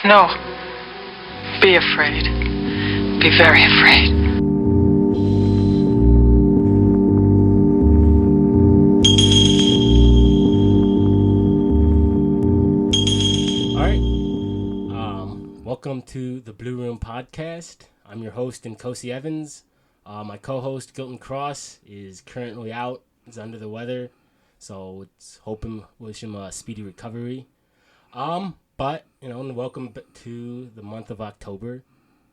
No. Be afraid. Be very afraid. All right. Welcome to the Blue Room Podcast. I'm your host, Nkosi Evans. My co-host, Gilton Cross, is currently out. He's under the weather. So it's wish him a speedy recovery. But, welcome to the month of October.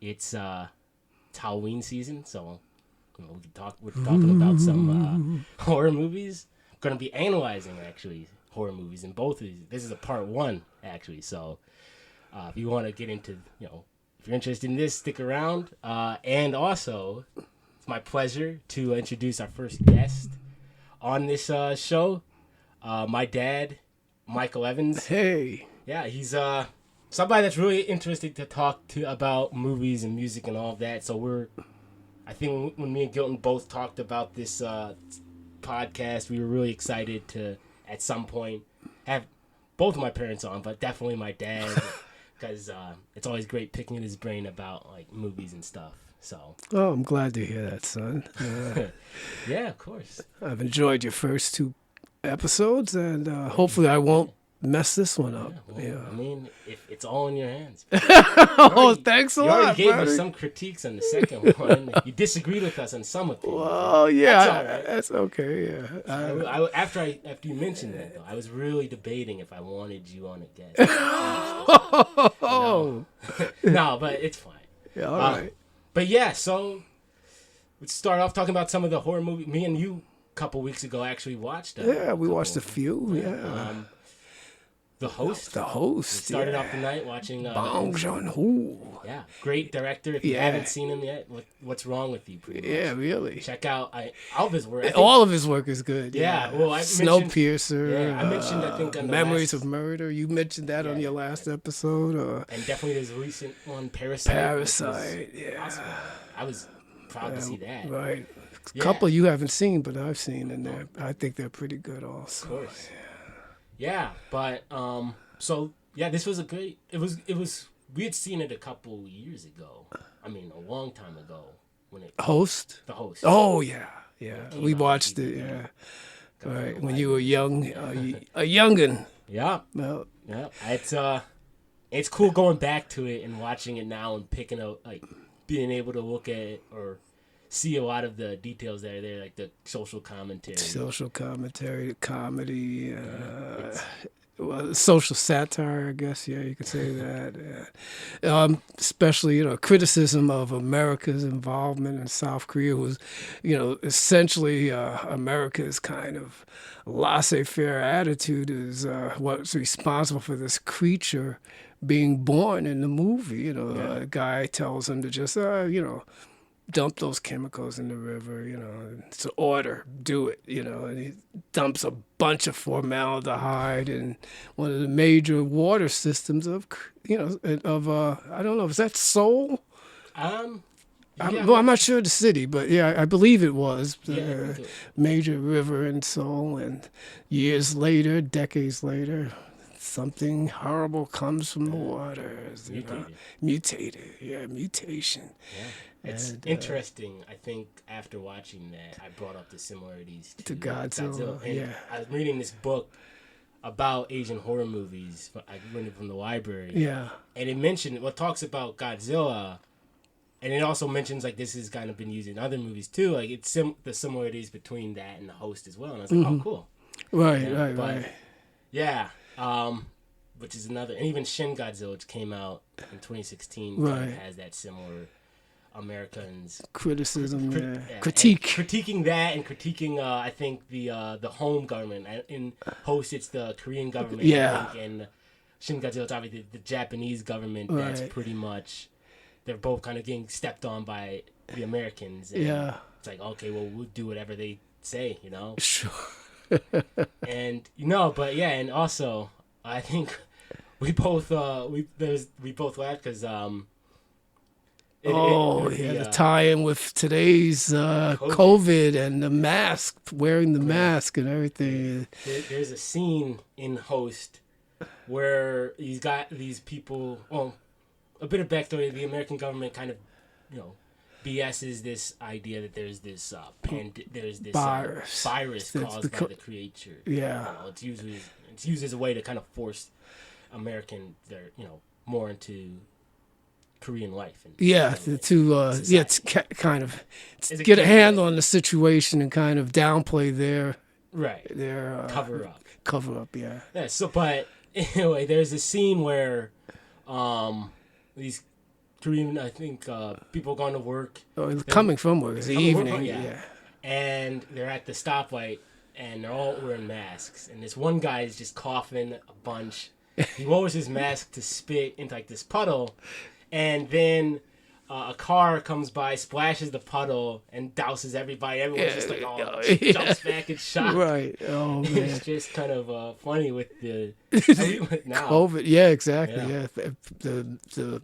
It's Halloween season, so we're talking about some horror movies. We're going to be analyzing, actually, horror movies in both of these. This is a part one, actually, so if you want to get into, if you're interested in this, stick around. And also, it's my pleasure to introduce our first guest on this show, my dad, Michael Evans. Hey. Yeah, he's somebody that's really interested to talk to about movies and music and all of that. So I think when me and Gilton both talked about this podcast, we were really excited to, at some point, have both of my parents on, but definitely my dad, because it's always great picking his brain about like movies and stuff. So. Oh, I'm glad to hear that, son. Yeah, of course. I've enjoyed your first two episodes, and hopefully I won't mess this one up. Yeah. I mean, if it's all in your hands. Thanks a lot, You already gave buddy. us some critiques on the second one. You disagreed with us on some of them. Well, yeah, That's all right. that's okay. Yeah, After you mentioned that, though, I was really debating if I wanted you on again. No, but it's fine. yeah, all right. But yeah, so let's start off talking about some of the horror movies. Me and you, a couple weeks ago, actually watched. We watched a few. Yeah. The Host. The Host. We started off the night watching. Bong Joon-ho. Yeah, great director. If you haven't seen him yet, what's wrong with you? Pretty much. Yeah, really. Check out all of his work. All of his work is good. Yeah, well, I mentioned Snowpiercer. I mentioned, I think, on the Memories last, of Murder. You mentioned that on your last episode. And definitely his recent one, Parasite. Parasite, yeah. Awesome. I was proud to see that. Right. A Yeah. couple you haven't seen, but I've seen, and I think they're pretty good also. Of course. Yeah, but so yeah, this was it was we had seen it a couple years ago. I mean, a long time ago when it Host? The Host. Oh yeah. Yeah. came We out watched on it, TV. yeah. Right. When you were young, a youngin. Yeah. Well, Yeah. It's cool going back to it and watching it now and picking up, like, being able to look at it or see a lot of the details that are there, like the social commentary. social commentary, comedy, well, social satire, I guess. Yeah, you could say that. Yeah. Especially, criticism of America's involvement in South Korea was, essentially America's kind of laissez-faire attitude is what's responsible for this creature being born in the movie. A guy tells him to just, dump those chemicals in the river, it's an order, do it, and he dumps a bunch of formaldehyde in one of the major water systems of I don't know, is that Seoul? Yeah. I'm not sure the city, but yeah, I believe it was Yeah, I the think major river in Seoul, and decades later, something horrible comes from the waters. Mutated. Mutation. Yeah. It's interesting. I think after watching that, I brought up the similarities to Godzilla. And Yeah. I was reading this book about Asian horror movies. I learned it from the library. Yeah. And it talks about Godzilla, and it also mentions like this has kind of been used in other movies too. Like it's the similarities between that and The Host as well. And I was like, oh, cool. Right. Yeah. Which is another, and even Shin Godzilla, which came out in 2016, kind of has that similar Americans criticism, critiquing that and critiquing. I think the home government. In Host, it's the Korean government. Yeah. I think, and Shin Godzilla, it's obviously the Japanese government. Right. That's pretty much. They're both kind of getting stepped on by the Americans. And it's like, okay, well, we'll do whatever they say, Sure. And but yeah, and also I think we both laughed because the tie-in with today's COVID and the mask, wearing the mask and everything. There's a scene in Host where he's got these people. Well, a bit of backstory: the American government kind of, BS's this idea that there's this virus caused by the creature. Yeah, it's used as a way to kind of force American, more into Korean life. And, kind of get a handle on the situation and kind of downplay their cover up. Cover up, yeah. Yeah. So, but anyway, there's a scene where these Korean, I think, people going to work. Coming from work. It's the evening. Yeah. And they're at the stoplight, and they're all wearing masks. And this one guy is just coughing a bunch. He lowers his mask to spit into like this puddle, and then a car comes by, splashes the puddle, and douses everybody. Everyone's just like, jumps back in shock. Right. Oh, man. It's just kind of funny with the now. COVID. Yeah, exactly. Yeah. The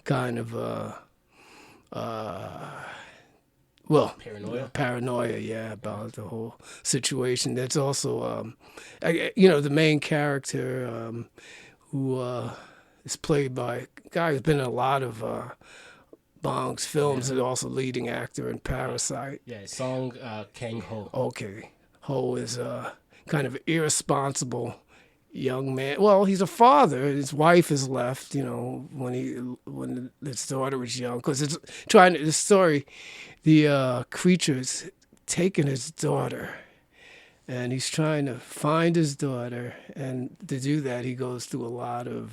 kind of paranoia, about the whole situation. That's also, the main character who is played by a guy who's been in a lot of Bong's films, and also leading actor in Parasite. Yeah, Song Kang-ho. Okay. Ho is a kind of irresponsible young man. Well, he's a father. His wife has left, when his daughter was young. Because this story, the creature's taken his daughter, and he's trying to find his daughter. And to do that, he goes through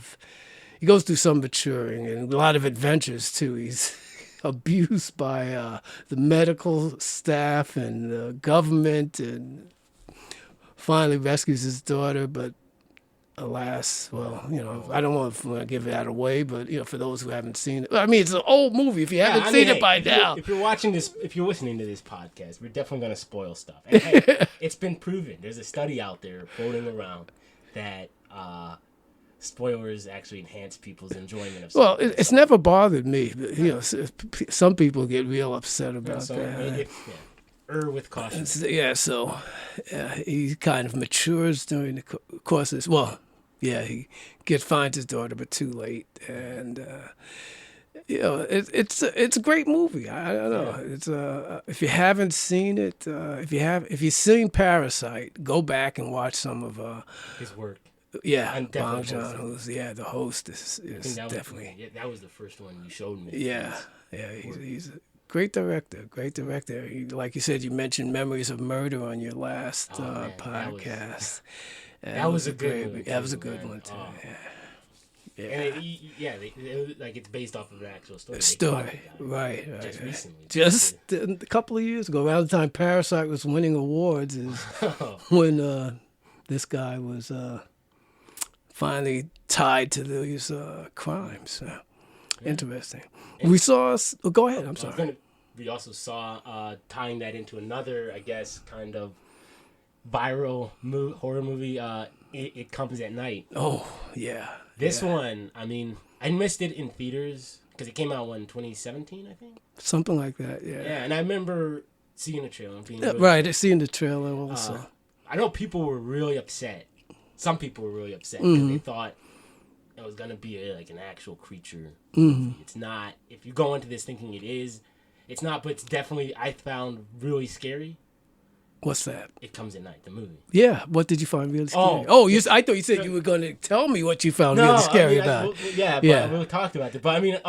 some maturing and a lot of adventures, too. He's abused by the medical staff and the government, and finally rescues his daughter, but alas, I don't want to give that away, but for those who haven't seen it, I mean, it's an old movie. If you haven't seen it by now, if you're watching this, if you're listening to this podcast, we're definitely going to spoil stuff. And hey, it's been proven. There's a study out there floating around that spoilers actually enhance people's enjoyment of something. Well, it's never bothered me, but some people get real upset about that. With caution. So he kind of matures during the course of this. Well, he finds his daughter, but too late, and it's a great movie. I don't know. It's if you haven't seen it, if you've seen Parasite, go back and watch some of his work. Yeah, Bong Joon-ho's the host is definitely. That was the first one you showed me. Yeah, he's a great director. He, like you said, you mentioned Memories of Murder on your last podcast. That was a good movie. That was a good one too. Yeah. And it's based off of an actual story. Right. Just recently. Just a couple of years ago, around the time Parasite was winning awards, is when this guy was finally tied to these crimes. Interesting. We saw. Go ahead. I'm sorry. We also saw tying that into another, I guess, kind of viral horror movie. It Comes at Night. Oh yeah. This one, I mean, I missed it in theaters because it came out in 2017, I think. Something like that. Yeah. Yeah, and I remember seeing the trailer. Seeing the trailer also. I know people were really upset. Some people were really upset because they thought it was going to be an actual creature movie. It's not. If you go into this thinking it is, it's not, but it's definitely, I found really scary. What's that? It Comes at Night, the movie. Yeah. What did you find really scary? I thought you said you were going to tell me what you found really scary about it. But we talked about it. But I mean,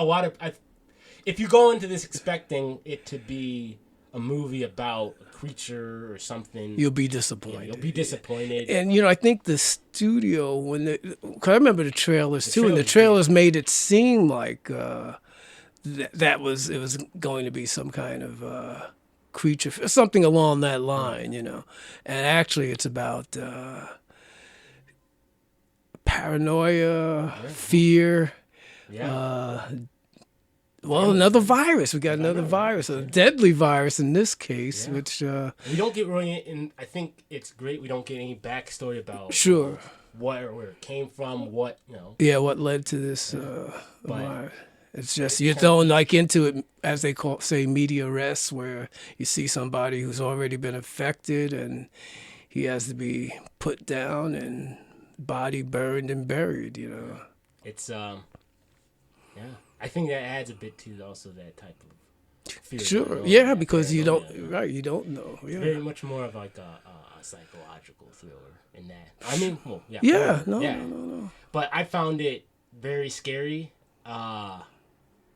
if you go into this expecting it to be a movie about a creature or something, you'll be disappointed. Yeah, you'll be disappointed. And I think the studio, cause I remember the trailers too, and the trailers made it seem like it was going to be some kind of creature, something along that line, And actually, it's about paranoia, fear. Yeah. Another virus. We got another virus, a deadly virus in this case, which... we don't get really... And I think it's great we don't get any backstory about... Sure. Where it came from, what, Yeah, what led to this virus. It's just, you're thrown into it, as they say, media res, where you see somebody who's already been affected and he has to be put down, and body burned and buried. You know. It's yeah. I think that adds a bit to also that type of fear. Sure. Of Yeah, that because you paranoia, don't. Right. You don't know. It's Yeah. very much more of like a psychological thriller in that. I mean, well, yeah. Yeah. No. Yeah. No. But I found it very scary,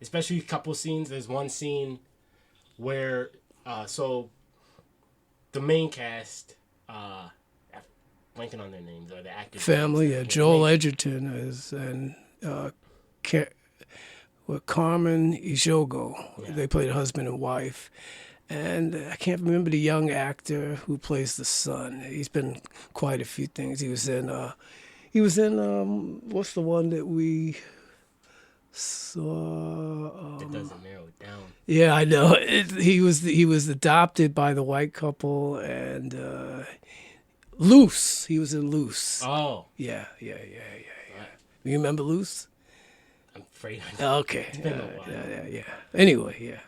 especially a couple scenes. There's one scene where, so the main cast, I'm blanking on their names or the actors. Family. Yeah. names. Joel Edgerton is and Carmen Ejogo. Yeah. They played husband and wife. And I can't remember the young actor who plays the son. He's been quite a few things. He was in what's the one that we saw? That doesn't narrow it down. Yeah, I know. He was adopted by the white couple and Loose. He was in Loose. Oh, Yeah. You remember Loose? I'm afraid I know. Okay. been a while. Yeah. Anyway, yeah.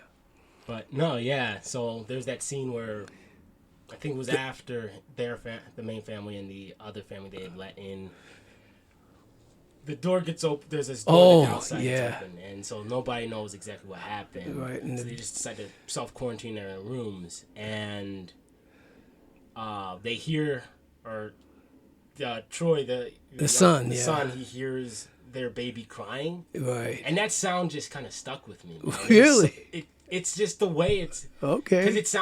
But no, yeah. So there's that scene where I think it was after the main family and the other family they had let in. The door gets open. There's this door outside yeah. open, and so nobody knows exactly what happened. Right, and So they just decide to self quarantine their rooms, and they hear Troy, the son, the yeah. son, he hears their baby crying, Right. and that sound just kind of stuck with me. Man. Really? It's just the way it's Okay. because it's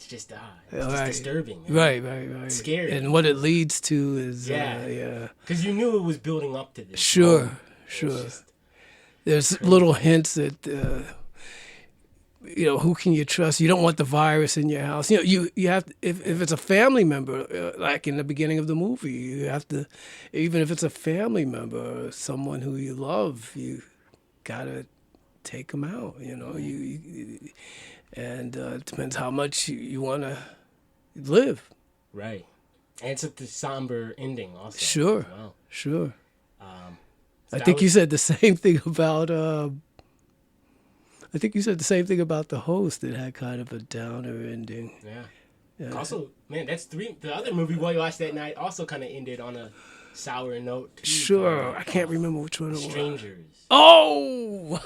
just Right. disturbing. Man. Right. Scary. And what it leads to is Yeah. Because you knew it was building up to this. Sure, moment. It sure. was just- There's little hints that who can you trust? You don't want the virus in your house. You have to, if it's a family member, like in the beginning of the movie, you have to, even if it's a family member, someone who you love, you gotta take them out. And it depends how much you want to live. Right. And it's a somber ending also. Sure. as well. Sure. I that think you was- said the same thing about. I think you said the same thing about The Host. It had kind of a downer ending. Yeah. Also, man, that's three. The other movie we watched that night also kind of ended on a sour note. Too, Sure, I can't remember which one it was. Strangers. Oh,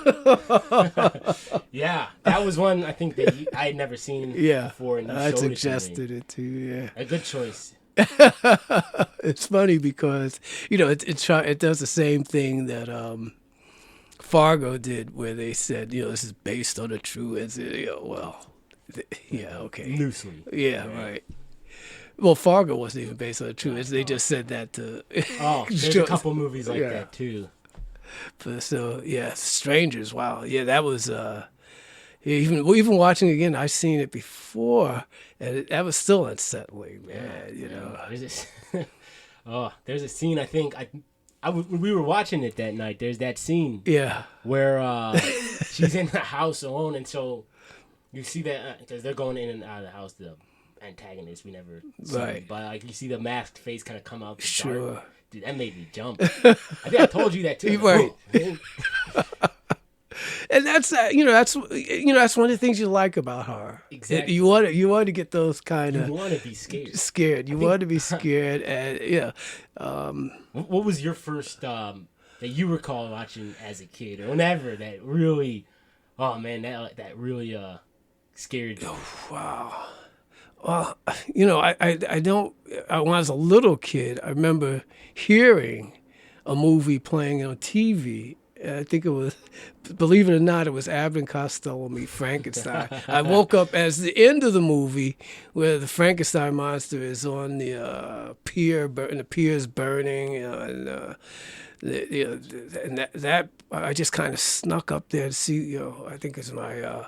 Yeah, that was one I think that I had never seen yeah. before, and you I showed suggested it it too. Yeah, to me. A good choice. it's funny because it does the same thing that Fargo did, where they said this is based on a true incident. Yeah, okay. Loosely. Yeah, right. Well, Fargo wasn't even based on a true incident. They just said that to. Oh, there's Sure. a couple movies like Yeah. that too. But so yeah, Strangers. Wow, yeah, that was even watching again. I've seen it before, and that was still unsettling, man. There's this. There's a scene I think we were watching it that night. There's that scene Yeah, where she's in the house alone, and so you see that because they're going in and out of the house. The antagonist we never see, Right. but like you see the masked face kind of come out. The Sure. dark. Dude, that made me jump. I think I told you that too. Right. Like, and that's that's one of the things you like about horror. Exactly. You want to get those kind you of want to be scared. scared. You want to be scared, and What was your first that you recall watching as a kid or whenever that really? Oh man, that really scared you. Wow. Well, I don't. When I was a little kid, I remember hearing a movie playing on TV. I think it was, believe it or not, it was Abbott and Costello Meet Frankenstein. I woke up as the end of the movie where the Frankenstein monster is on the pier, and the pier is burning, and that I just kind of snuck up there to see. I think it's my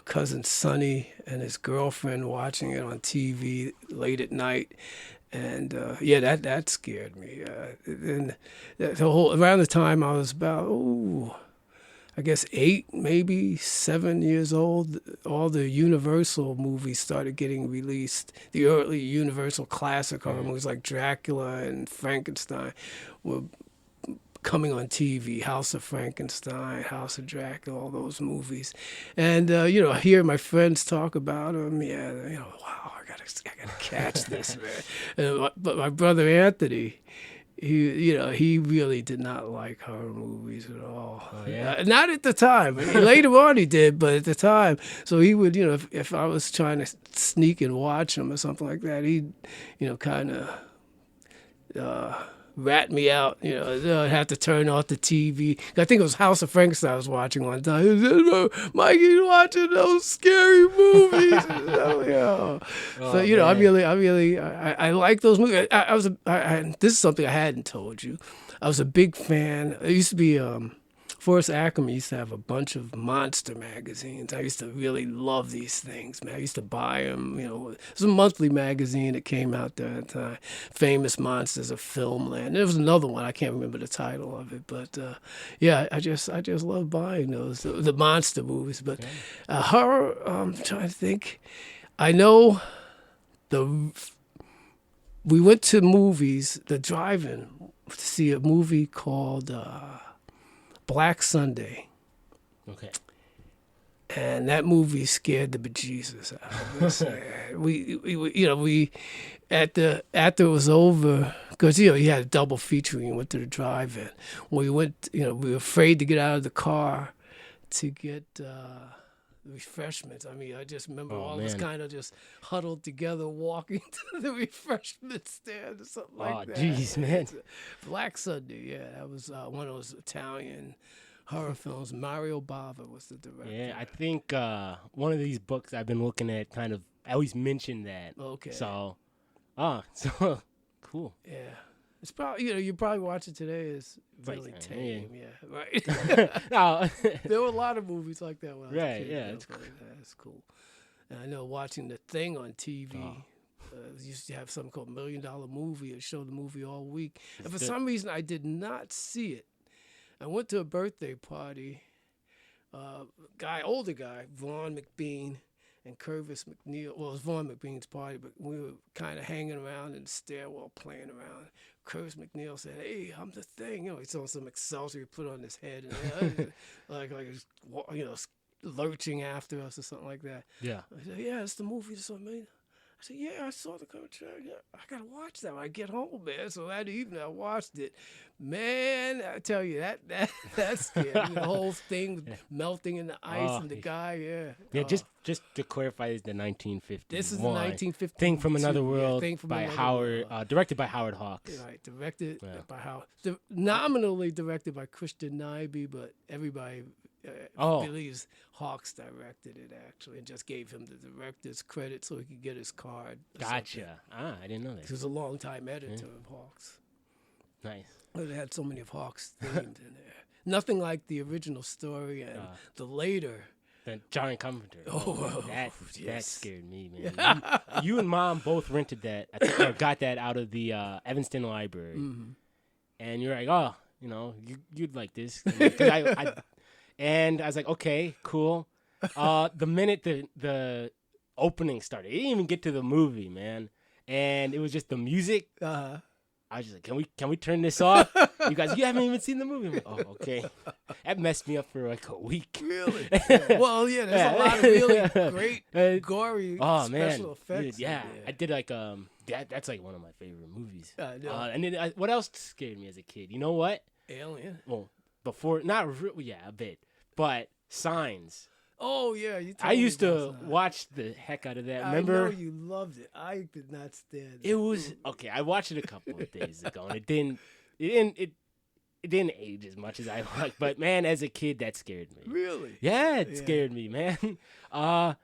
cousin Sonny and his girlfriend watching it on TV late at night. And that scared me. And around the time I was about, I guess 8, maybe 7 years old, all the Universal movies started getting released. The early Universal classic horror movies like Dracula and Frankenstein were coming on TV, House of Frankenstein, House of Dracula, all those movies. And, you know, I hear my friends talk about them. Yeah, you know, wow, I gotta catch this, man. But my brother Anthony, he really did not like horror movies at all. Oh, yeah? Not at the time. Later on he did, but at the time. So he would, you know, if I was trying to sneak and watch him or something like that, he'd, you know, kind of rat me out. You know, I'd have to turn off the TV. I think it was House of Frankenstein I was watching one time. He said, Mikey's watching those scary movies. So, you know, I like those movies. This is something I hadn't told you. I was a big fan. I used to be, Forrest Ackerman used to have a bunch of monster magazines. I used to really love these things, man. I used to buy them. You know, it was a monthly magazine that came out there at the time, Famous Monsters of Filmland. There was another one. I can't remember the title of it, but yeah, I just love buying those, the monster movies. But horror, I'm trying to think. I know we went to movies, the drive-in, to see a movie called Black Sunday. Okay. And that movie scared the bejesus out of us. we after it was over, because you know you had a double feature when you went to the drive-in. When we went, you know, we were afraid to get out of the car to get refreshments. I mean, I just remember all of us kind of just huddled together, walking to the refreshment stand or something like that. Oh, jeez, man. Black Sunday, yeah, that was one of those Italian horror films. Mario Bava was the director. Yeah, I think one of these books I've been looking at I always mention that. Okay. So cool. Yeah. It's probably, you know, you probably watch it today. It's really Right, tame. Yeah, right. No. There were a lot of movies like that when I was a Right, kid. yeah, You know, it's cool. That's cool. And I know watching The Thing on TV, used to have something called $1 Million Movie. It showed the movie all week. And for some reason, I did not see it. I went to a birthday party. Older guy, Vaughn McBean, and Curvis McNeil. Well, it was Vaughn McBean's party, but we were kind of hanging around in the stairwell playing around. Curtis McNeil said, "Hey, I'm The Thing." You know, he saw some Excelsior he put on his head, and like was, you know, lurching after us or something like that. Yeah. I said, "Yeah, it's the movie that's on me." I said, "Yeah, I saw the contract. Yeah, I gotta watch that when I get home, man." So that evening, I watched it. Man, I tell you that scared me. The whole thing melting in the ice and the guy, Yeah, just to clarify, it's the 1950s. This is the 1950s Thing from Another World Thing from by Another Howard, World. Directed by Howard Hawks. Right, directed by Howard. Nominally directed by Christian Nyby, but everybody believes Hawks directed it actually, and just gave him the director's credit so he could get his card. Gotcha. I didn't know that. He was a longtime editor of Hawks. Nice. But it had so many of Hawks themes in there. Nothing like the original story and the later. The John Carpenter. That yes. scared me, man. You and Mom both rented that. I think, or got that out of the Evanston Library, and you're like, "Oh, you know, you'd like this." And I was like, "Okay, cool." The minute the opening started, it didn't even get to the movie, man, and it was just the music. I was just like, can we turn this off? You guys, you haven't even seen the movie. I'm like, oh, okay. That messed me up for like a week. Really? Well, yeah, there's a lot of really great, gory special effects. Dude, yeah, I did like that's like one of my favorite movies. And then what else scared me as a kid? You know what? Alien. Well, before a bit, but Signs. Oh yeah, I used to watch the heck out of that. Remember? I know you loved it. I did not stand it. It was okay. I watched it a couple of days ago, and it didn't age as much as I like. But man, as a kid, that scared me. Really? Yeah, it scared me, man. I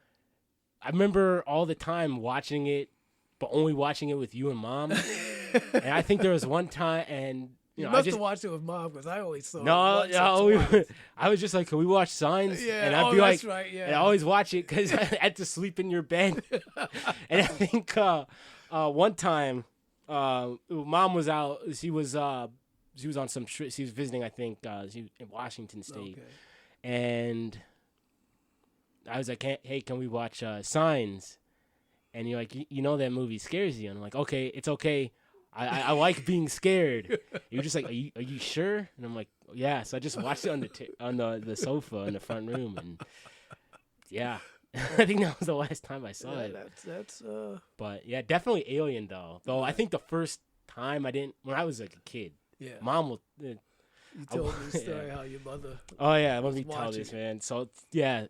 remember all the time watching it, but only watching it with you and Mom. And I think there was one time, and you must have watched it with Mom because I always saw it. I was just like, can we watch Signs? Yeah, and I'd be like, right, yeah. And I always watch it because I had to sleep in your bed. And I think one time, Mom was out. She was on some trip. She was visiting, I think, she was in Washington State. Okay. And I was like, hey, can we watch Signs? And you're like, you know that movie scares you. And I'm like, okay, it's okay. I like being scared. You're just like, are you sure? And I'm like, yeah. So I just watched it on the sofa in the front room, and yeah, I think that was the last time I saw it. That's But yeah, definitely Alien though. Though I think the first time when I was like a kid, yeah. Mom will. You told me the story how your mother. Oh yeah, let me tell watching this, it. man. So yeah,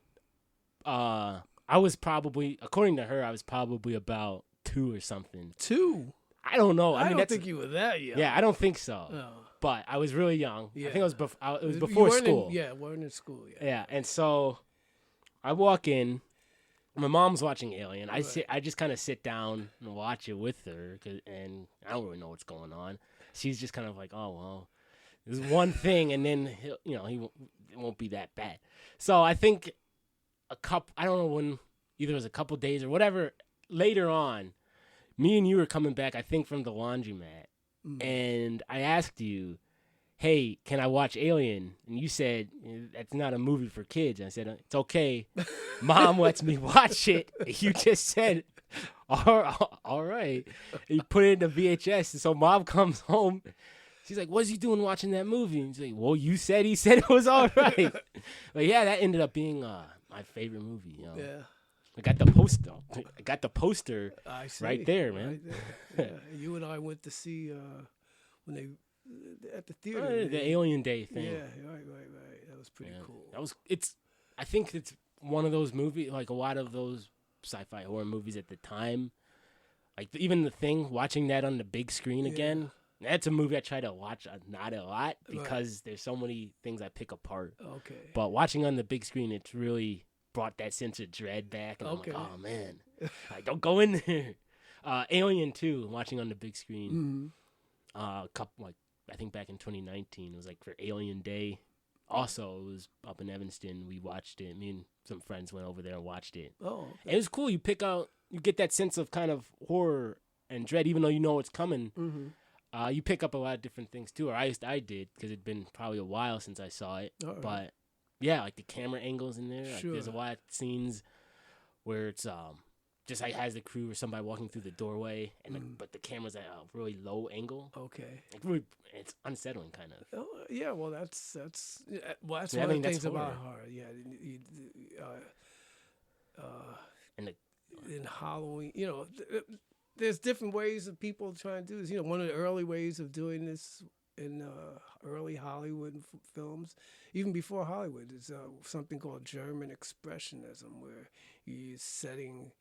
I was probably, according to her, I was probably about 2 or something. 2. I don't know. I mean, don't that's, think you were that young. yeah, I don't think so. No. But I was really young. Yeah. I think it was it was You before weren't school. weren't in school yet. Yeah, and so I walk in. My mom's watching Alien. Right. I just kind of sit down and watch it with her, and I don't really know what's going on. She's just kind of like, oh well, there's one thing, and then it won't be that bad. So I think I don't know when, either it was a couple days or whatever later on, me and you were coming back, I think, from the laundromat, and I asked you, hey, can I watch Alien? And you said, that's not a movie for kids. And I said, it's okay. Mom lets me watch it. And you just said, all right. And you put it in the VHS. And so Mom comes home. She's like, what's he doing watching that movie? And she's like, well, he said it was all right. But yeah, that ended up being my favorite movie. Yeah. I got the poster I see. right there, man. Right there. Yeah. You and I went to see when they at the theater. The Alien Day thing. Yeah, right. That was pretty cool. I think it's one of those movies, like a lot of those sci-fi horror movies at the time. Like even The Thing, watching that on the big screen again. That's a movie I try to watch not a lot because there's so many things I pick apart. Okay. But watching on the big screen, it's really brought that sense of dread back. And Okay. I'm like, oh man, like, don't go in there. Alien 2, watching on the big screen. I think back in 2019, it was like for Alien Day. Also, it was up in Evanston. We watched it. Me and some friends went over there and watched it. Oh, okay. And it was cool. You get that sense of kind of horror and dread, even though you know it's coming. Mm-hmm. You pick up a lot of different things too, or I did, because it'd been probably a while since I saw it. All right. But yeah, like the camera angles in there. Like, Sure. there's a lot of scenes where it's just like has the crew or somebody walking through the doorway, and but the camera's at a really low angle. Okay. Like really, it's unsettling, kind of. Oh, yeah. Well, that's Yeah, one I of mean, the that's things about horror. horror. Yeah. And In Halloween, there's different ways of people trying to do this. One of the early ways of doing this in early Hollywood films, even before Hollywood, is something called German expressionism, where you're setting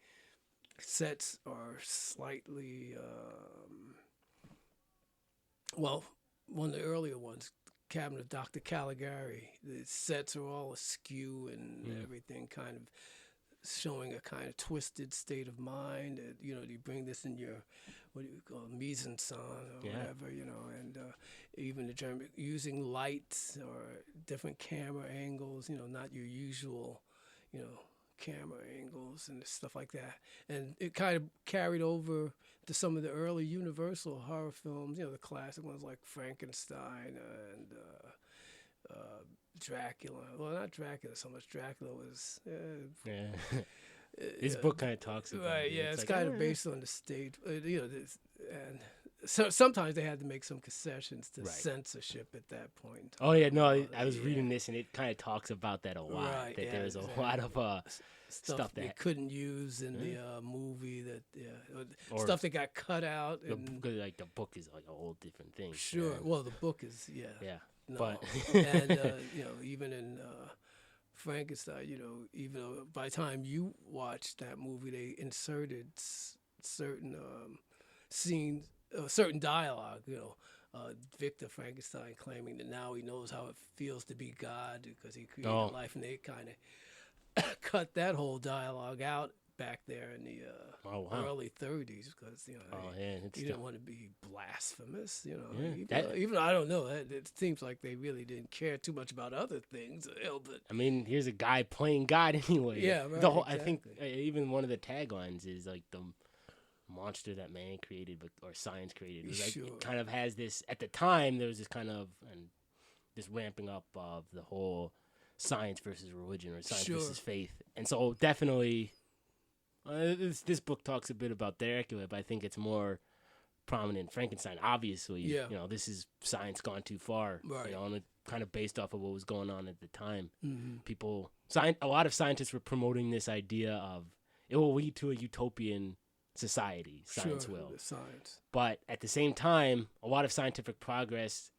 sets are slightly, one of the earlier ones, Cabinet of Dr. Caligari, the sets are all askew and everything kind of showing a kind of twisted state of mind. You bring this in your, what do you call it, mise en scène or whatever, and even the German, using lights or different camera angles, not your usual, camera angles and stuff like that. And it kind of carried over to some of the early Universal horror films, the classic ones like Frankenstein and Dracula. Well, not Dracula so much. Dracula was... This book kind of talks about right, it. yeah, it's like, kind of based on the stage. And so sometimes they had to make some concessions to censorship at that point. Oh, yeah, no, I was reading this, and it kind of talks about that a lot, Right, that yeah, there's a exactly. lot of stuff they that... couldn't use in the movie, Or stuff that got cut out. Because like the book is like a whole different thing. Sure. Well, the book is Yeah. No. But and even in Frankenstein, even though by the time you watched that movie, they inserted certain scenes, certain dialogue. Victor Frankenstein claiming that now he knows how it feels to be God because he created life, and they kind of cut that whole dialogue out back there in the early 30s because you didn't want to be blasphemous. Even I don't know. It seems like they really didn't care too much about other things. But I mean, here's a guy playing God anyway. Yeah, right. I think even one of the taglines is like the monster that man created, or science created. It was like, it kind of has this. At the time, there was this kind of this ramping up of the whole science versus religion, or science versus faith, and so definitely. This book talks a bit about Dracula, but I think it's more prominent. Frankenstein, obviously, Yeah. you know, this is science gone too far, Right. you know, and it kind of based off of what was going on at the time. Mm-hmm. A lot of scientists were promoting this idea of it will lead to a utopian society, science Sure, will. the science. But at the same time, a lot of scientific progress,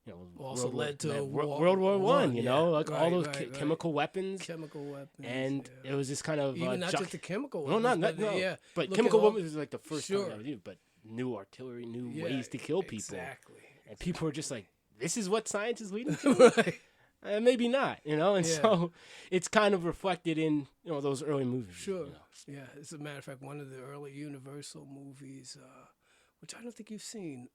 you know, Also led to World War One. You know, yeah. like all those Right. chemical weapons, Chemical weapons. and yeah. it was this kind of Even not just the chemical no, weapons. not but no, yeah. but Look chemical at all- weapons was like the first Sure. time they do, but new artillery, new Yeah, ways to kill people, Exactly. and people were just like, "This is what science is leading to." Right. Maybe not, you know, and Yeah. so it's kind of reflected in those early movies. Sure. you know. Yeah. As a matter of fact, one of the early Universal movies, which I don't think you've seen,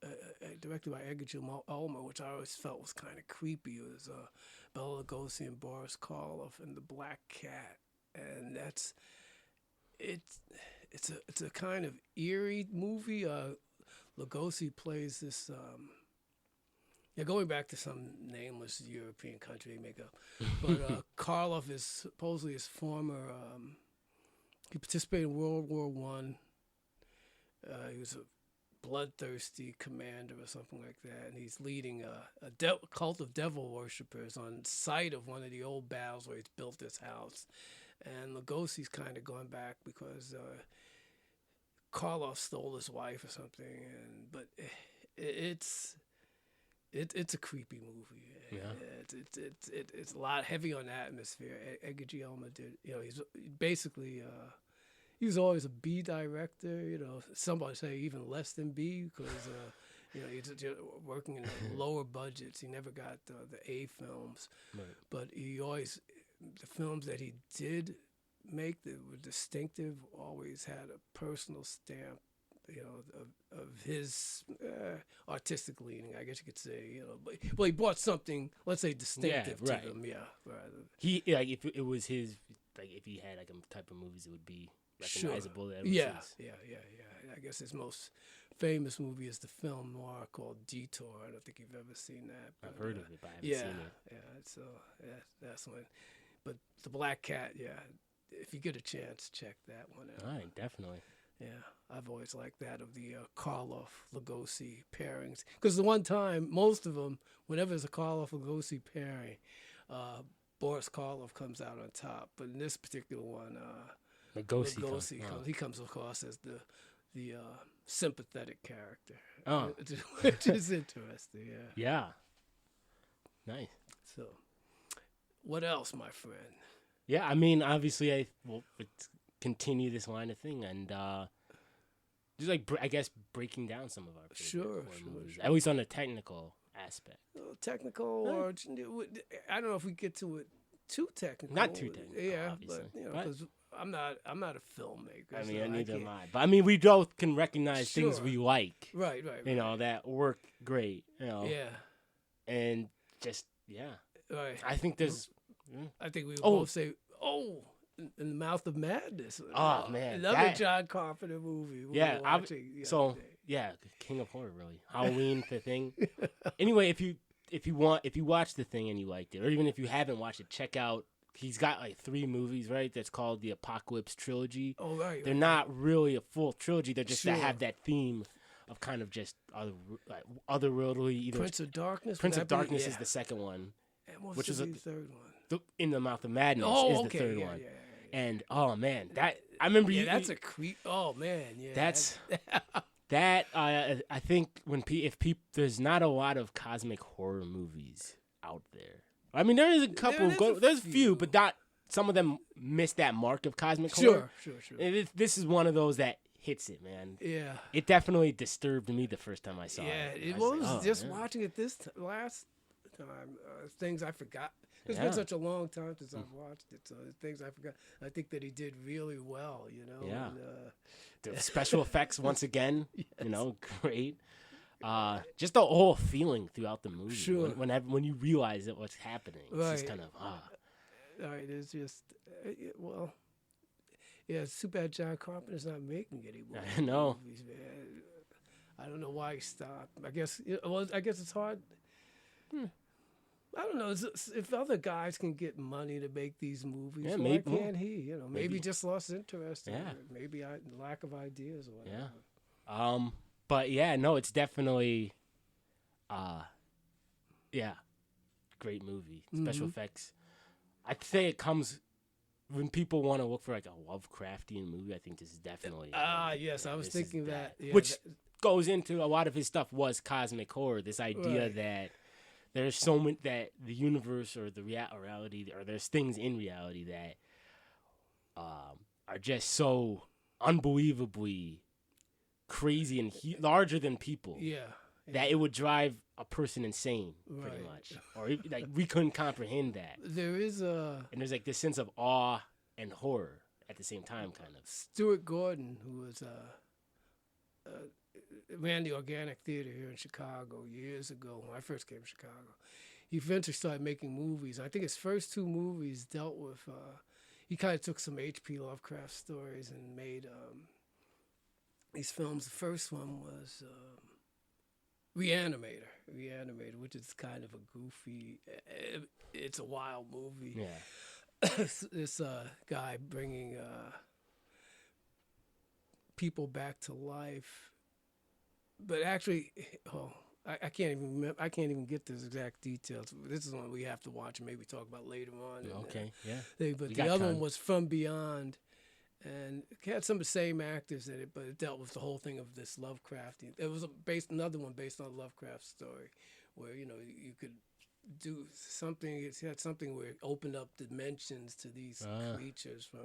directed by Edgar J. Ulmer, which I always felt was kind of creepy. It was Bela Lugosi and Boris Karloff and the Black Cat, and it's a kind of eerie movie. Lugosi plays this. Going back to some nameless European country they make up, but Karloff is supposedly his former. He participated in World War One. He was a bloodthirsty commander or something like that, and he's leading a cult of devil worshippers on site of one of the old battles where he's built this house. And Lugosi's kind of going back because Karloff stole his wife or something, but it's a creepy movie. Yeah. It's a lot heavy on atmosphere. Edgar G. Ulmer did. He's basically. He was always a B director. Somebody say even less than B because he's just working in the lower budgets. He never got the A films, Right. but the films that he did make that were distinctive always had a personal stamp. Of his artistic leaning, I guess you could say. But he brought something, let's say, distinctive right. to them. Yeah, right. He if it was his, like if he had like a type of movies, it would be recognizable. Sure. That it was Yeah. his. I guess his most famous movie is the film noir called Detour. I don't think you've ever seen that. I've heard of it, but I haven't Yeah, seen it. yeah. So that's one. But the Black Cat, yeah. If you get a chance, check that one out. All right, definitely. Yeah, I've always liked that of the Karloff-Lugosi pairings. Because the one time, most of them, whenever there's a Karloff-Lugosi pairing, Boris Karloff comes out on top. But in this particular one, Lugosi he comes across as the sympathetic character. Oh. Which is interesting, yeah. Yeah. Nice. So, what else, my friend? Yeah, I mean, obviously, let's continue this line of thing and just like I guess breaking down some of our favorite horror movies, at least on a technical aspect. Technical, or I don't know if we get to it too technical. Not too technical, yeah, obviously. but because I'm not a filmmaker. I mean, so neither am can't- I. But I mean, we both can recognize things Sure. we like, Right. that work great, Yeah, and just right. I think there's. I think we would Oh. both say, in the Mouth of Madness. Oh, man, another that- John Carpenter movie. We Yeah, were watching the so other day. yeah, King of Horror, really. Halloween, The Thing. Anyway, if you watch The Thing and you liked it, or even if you haven't watched it, check out. He's got like 3 movies, right? That's called the Apocalypse Trilogy. Oh, right. They're not really a full trilogy. They're just Sure. that have that theme of kind of just otherworldly. Either Prince of Darkness. Prince would of that be- Darkness is yeah. the second one. And what's which is the a- third one? In the Mouth of Madness Oh, is okay. the third yeah, one. yeah. And oh man, that I remember Yeah, you. that's a creep. Oh man, yeah. That's that. I think there's not a lot of cosmic horror movies out there. I mean, there is a couple. There's a few, but not some of them miss that mark of cosmic horror. Sure. And this is one of those that hits it, man. Yeah. It definitely disturbed me the first time I saw Yeah, it. it I was like, oh, just man. watching it this last time. Things I forgot. It's Yeah. been such a long time since I've watched it, so things I forgot. I think that he did really well, Yeah. And, The special effects once again, great. Just the whole feeling throughout the movie. Sure. When you realize that what's happening, it's just Right. kind of all right, it's just it's too bad John Carpenter's not making any more I know. movies, man. I don't know why he stopped. I guess it's hard. I don't know. If other guys can get money to make these movies, Yeah, why maybe- can't he? Maybe maybe. just lost interest. Yeah. Maybe lack of ideas or whatever. Yeah. But yeah, no, it's definitely, yeah, great movie. Special effects. I'd say it comes when people want to look for like a Lovecraftian movie. I think this is definitely. Yes, I was this is thinking that. Yeah, which goes into a lot of his stuff was cosmic horror. This idea Right. that there's so many that the universe or the reality or there's things in reality that are just so unbelievably crazy and larger than people yeah. that it would drive a person insane, pretty Right. much, or like we couldn't comprehend that. There is a And there's like this sense of awe and horror at the same time, kind of. Stuart Gordon, who was ran the Organic Theater here in Chicago years ago when I first came to Chicago. He eventually started making movies. I think his first two movies dealt with. He kind of took some H.P. Lovecraft stories and made these films. The first one was Reanimator, which is kind of a goofy. It's a wild movie. Yeah. This guy bringing people back to life, but actually, I can't even remember. I can't even get the exact details. This is one we have to watch and maybe talk about later on. Okay. Yeah. But We the got other time. one was From Beyond, and it had some of the same actors in it, but it dealt with the whole thing of this Lovecraftian. It was another one based on a Lovecraft story, where you could do something. It had something where it opened up dimensions to these creatures from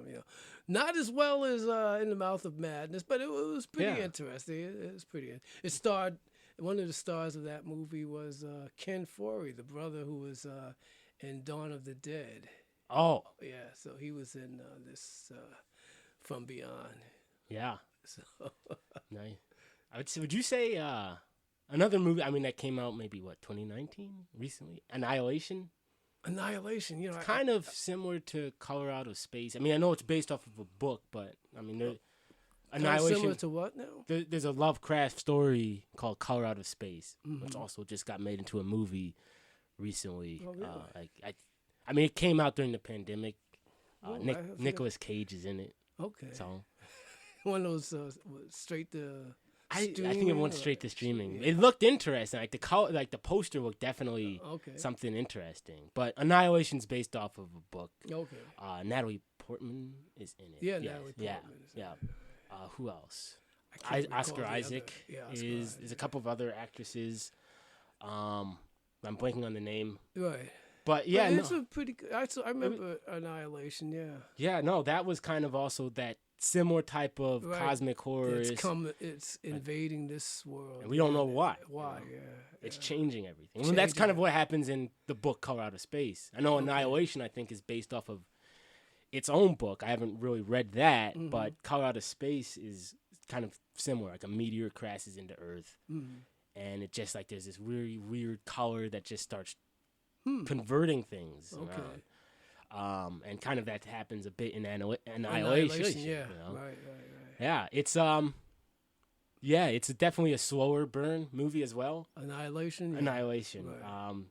not as well as In the Mouth of Madness, but it was pretty Yeah. interesting. It was pretty. It starred one of the stars of that movie was Ken Foree, the brother who was in Dawn of the Dead. Oh. Yeah, so he was in this From Beyond. Yeah. So Nice. Would you say another movie? I mean, that came out maybe 2019 recently. Annihilation. Annihilation. Kind of similar to Colorado Space. I mean, I know it's based off of a book, but I mean, Annihilation. Similar to what now? There's a Lovecraft story called Colorado Space, which also just got made into a movie recently. Oh, really? I mean, it came out during the pandemic. Oh, I forgot. Nicolas Cage is in it, Okay. so One of those straight to. I think it streaming went or- straight to streaming. Yeah. It looked interesting. Like the poster looked definitely Okay. something interesting. But Annihilation's based off of a book. Okay. Natalie Portman is in it. Yeah, Yes. Natalie Yeah, Portman is in yeah. Who else? I can't recall Oscar the Isaac other- yeah, Oscar is. Isaac. There's a couple of other actresses. I'm blanking on the name. Right. But yeah, But it's no. a pretty good. I remember Annihilation. Yeah. Yeah, no, that was kind of also that similar type of Right. cosmic horror. It's invading this world. And we don't know why. Why? Yeah. It's changing everything. Well, that's kind of what happens in the book Colorado Space. I know Annihilation, I think, is based off of its own book. I haven't really read that, Mm-hmm. but Colorado Space is kind of similar. Like a meteor crashes into Earth, and it just like there's this weird color that just starts converting things Okay. around. And kind of that happens a bit in Annihilation. Yeah. You know? Right. Yeah, it's it's definitely a slower burn movie as well. Annihilation. Yeah. Annihilation. Right.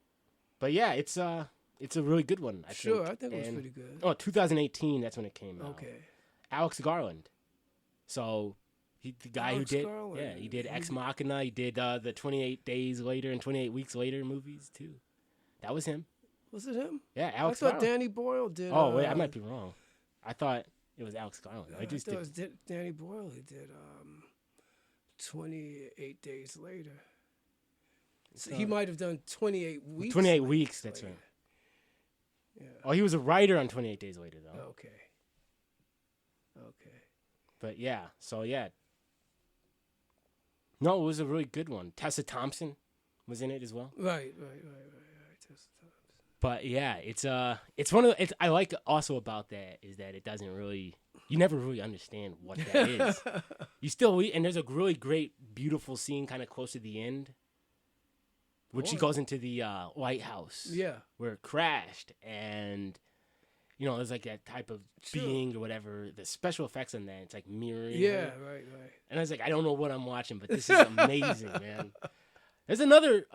But yeah, it's a really good one. I Sure, think. I think it was And- pretty good. Oh, 2018. That's when it came out. Okay. Alex Garland. So the guy Alex who did Garland. he did Ex Machina. He did the 28 Days Later and 28 Weeks Later movies too. That was him. Was it him? Yeah, I Alex thought Garland. Danny Boyle did. Oh wait, I might be wrong. I thought it was Alex Garland. I just thought did. it was Danny Boyle. He did 28 Days Later. So he might have done 28 weeks. 28 weeks. That's later. right. Yeah. Oh, he was a writer on 28 Days Later though. Okay. But yeah, so yeah. No, it was a really good one. Tessa Thompson was in it as well. Right. Just, But yeah, it's one of I like also about that is that it doesn't really you never really understand what that is. You still and there's a really great beautiful scene kind of close to the end, which she goes into the White House. Yeah. Where it crashed and. There's like that type of being or whatever. The special effects on that, it's like mirroring. Yeah, her. right. And I was like, I don't know what I'm watching, but this is amazing, man. There's another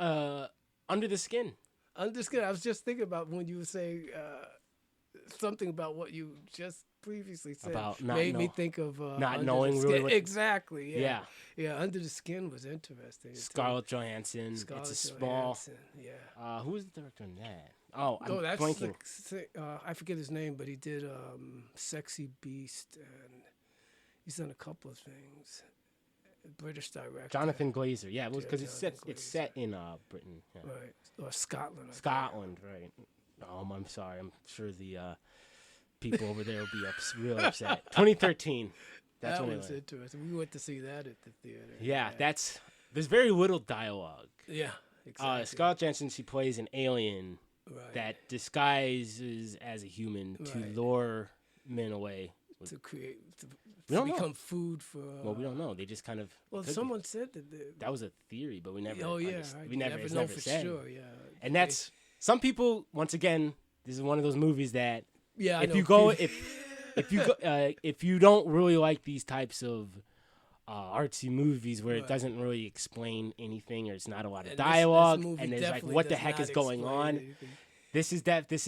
Under the Skin. I'm just kidding. I was just thinking about when you were saying something about what you just previously said About not made me know- think of not Under knowing the really Skin. what- Exactly. Yeah. Yeah. Yeah. Under the Skin was interesting. too. Scarlett Johansson. Scarlett It's a small. Johansson, Yeah. Who was the director in that? Oh, I'm Oh, that's blanking. I forget his name, but he did Sexy Beast, and he's done a couple of things. British director. Jonathan Glazer. Yeah, it was because Jonathan it's set Glazer. in Britain. Yeah. Right. Or Scotland. I think. Scotland, right? I'm sorry. I'm sure the people over there will be real upset. 2013. That's That when it was went. interesting. We went to see that at the theater. Yeah, there's very little dialogue. Yeah, exactly. Scarlett Johansson, she plays an alien Right. that disguises as a human to Right. lure men away. to create to don't know. become food for. Well, we don't know. They just kind of. Well, could be. someone said that. That was a theory, but we never. Oh yeah, We you never. never It's know never for said. sure. Yeah, And that's some people. Once again, this is one of those movies that yeah. I if know you go people- if you go if you don't really like these types of artsy movies where it Right. doesn't really explain anything or it's not a lot of and dialogue this movie and there's like definitely what the does heck not is going explain on. anything. This